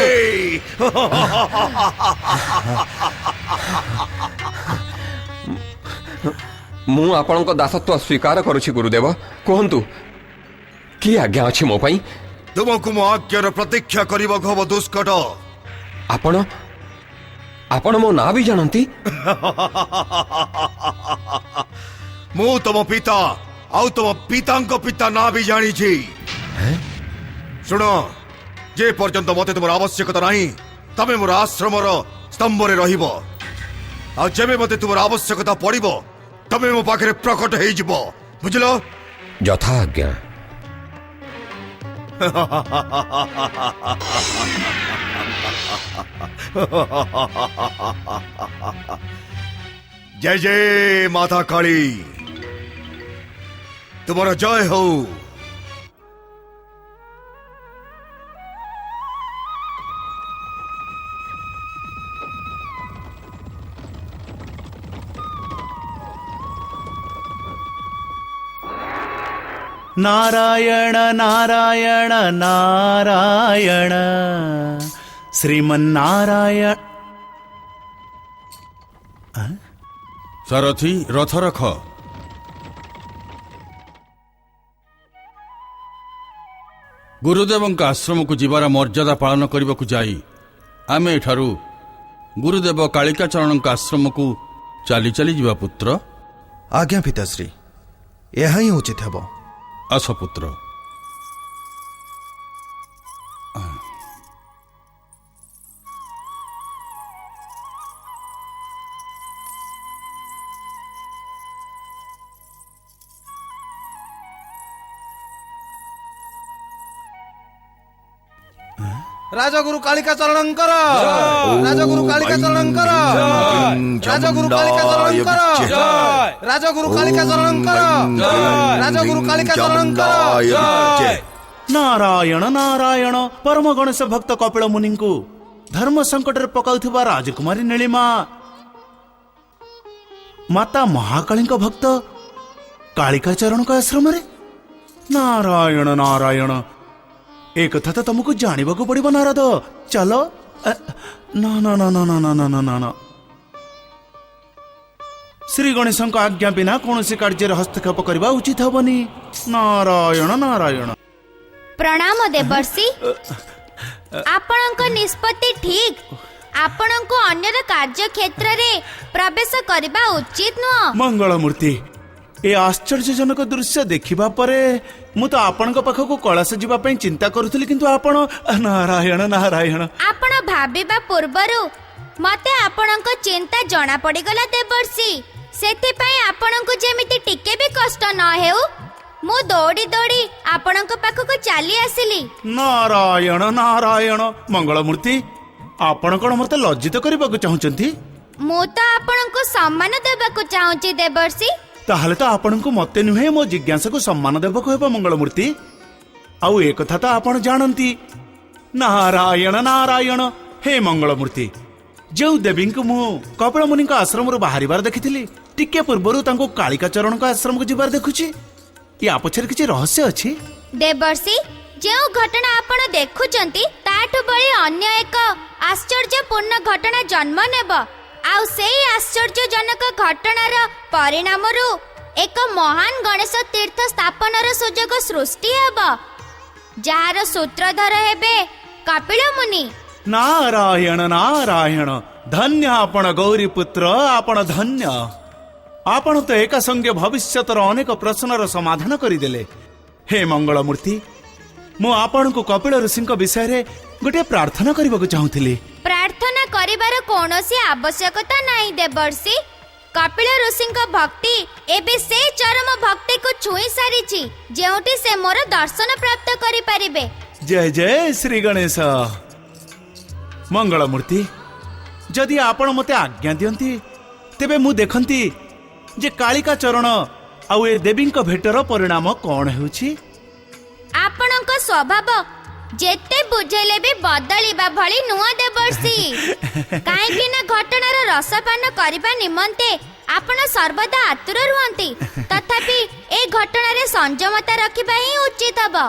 मु आपणको दासत्व स्वीकार करुछि गुरुदेव। कहंतु की आज्ञा अछि मो पई? तुमको मो आज्ञार प्रतीक्षा करिबा हब दुष्कट। आपण मो ना भी जानती? मु तुम पिता आउ तुम पितांको पिता ना भी जानी छी। सुन, जे पर्यंत मते तुमर आवश्यकता नहीं तमे मोर आश्रमर स्तंभरे रहिबो। आ जेबे मते तुमर आवश्यकता पड़िबो तमे मो पाखरे प्रकट हेइ जिवो। ବୁଝିଲ? ଯଥା ଆଜ୍ଞା। जय जय माता काली, तुम्हारा जय हो। नारायण नारायण नारायण श्रीमन्नारायण। सारथी रथ रख। गुरुदेव आश्रम को जीवार मर्यादा पालन करने को जाई आमे एठारू गुरुदेव कालिका चरण आश्रम को चली चली जीवा पुत्र। आज्ञा पिताश्री, यह ही उचित हेब। आस पुत्र। राजगुरु कालिका चरणंकर, राजगुरु कालिका चरणंकर, राजगुरु कालिका चरणंकर, राजगुरु कालिका चरणंकर, राजगुरु कालिका चरणंकर। नारायण नारायण। परम गणेश भक्त कपिल मुनि को धर्म संकट पकाउथिबा राजकुमारी नीलिमा माता महाकाली भक्त कालिका चरण का आश्रम रे। नारायण नारायण। एक कथा तो तुमको जानवा को पड़ो नारद। चलो। ना ना ना ना ना ना ना ना ना ना। श्री गणेश आज्ञा बिना कौन सी कार्य हस्तक्षेप करने उचित हेनी। नारायण नारायण। प्रणाम देवर्षि। आपणक निष्पत्ति ठीक। आपणको अन्य कार्य क्षेत्र रे प्रवेश करबा उचित नुह। मंगल मूर्ति, ए आश्चर्यजनक दृश्य देखिबा परे मु तो आपनक पाखको कळास जीवा पई चिंता करूथली, किंतु आपण नारायण नारायण। आपण भाबिबा पूर्वरु मते आपणक चिंता जणा पड़ी गला देवर्षि। सेति पई आपणको जेमिति टिके भी कष्ट न हेउ मु दौड़ी दौड़ी आपणक पाखको चली आसिली। नारायण नारायण। मंगल मूर्ति, आपण कोन मते लज्जित करबाको चाहुचंती? मु तो आपणको सम्मान देबाको चाहुची देवर्षि। ताहले तो आपनको मते नुहे मो जिज्ञासा को सम्मान देबको हेबो मंगल मूर्ति। आउ एक कथा तो आपण जानंती। नारायण नारायण। हे मंगल मूर्ति, जो देवी को मु कपिल मुनि आश्रम बाहर देखी टिके पूर्वर तांको कालिका चरण का आश्रम को जीवार देखुची। या पछरे किछि रहस्य अछि? देवर्षि, जो घटना आपण देखुचंती ताठु बळी अन्य एक आश्चर्यपूर्ण घटना जन्म नेब। आउ सेई आश्चर्यजनक घटनार परिणामरु एक महान गणेश तीर्थ स्थापनार सुजोग सृष्टि हेब, जार सूत्रधर हेबे कपिल मुनि। नारायण नारायण। धन्य आपण गौरी पुत्र, आपण धन्य। आपण तो एका संगे भविष्यतर अनेक प्रश्नर समाधान करिदेले। हे मंगल मूर्ति, मु आपण को कपिल ऋषि विषय रे गोटे प्रार्थना करबाको चाहुथिली। प्रार्थना करिबार कोनोसी आवश्यकता नाही देवर्षि। कपिल ऋषि भक्ति एबे से चरम भक्ति को छुई सारिछि, जेउटी से मोर दर्शन प्राप्त करि परिबे। जय जय श्री गणेश। मंगल मूर्ति, जदि आपण मते आज्ञा दियंती तेबे मु देखंती जे कालिका चरण आउ ए देवींक भेटर परिणाम कोन हेउछि। आपणक स्वभाव जेते बुझेले भी बदलिबा भली नुआ देवर्षि। काहेकि ना घटनार रसपान करिबा निमंते आपण सर्वदा आतुर रुहंती, तथापि ए घटनारे संयमता रखिबा ही उचित हबो।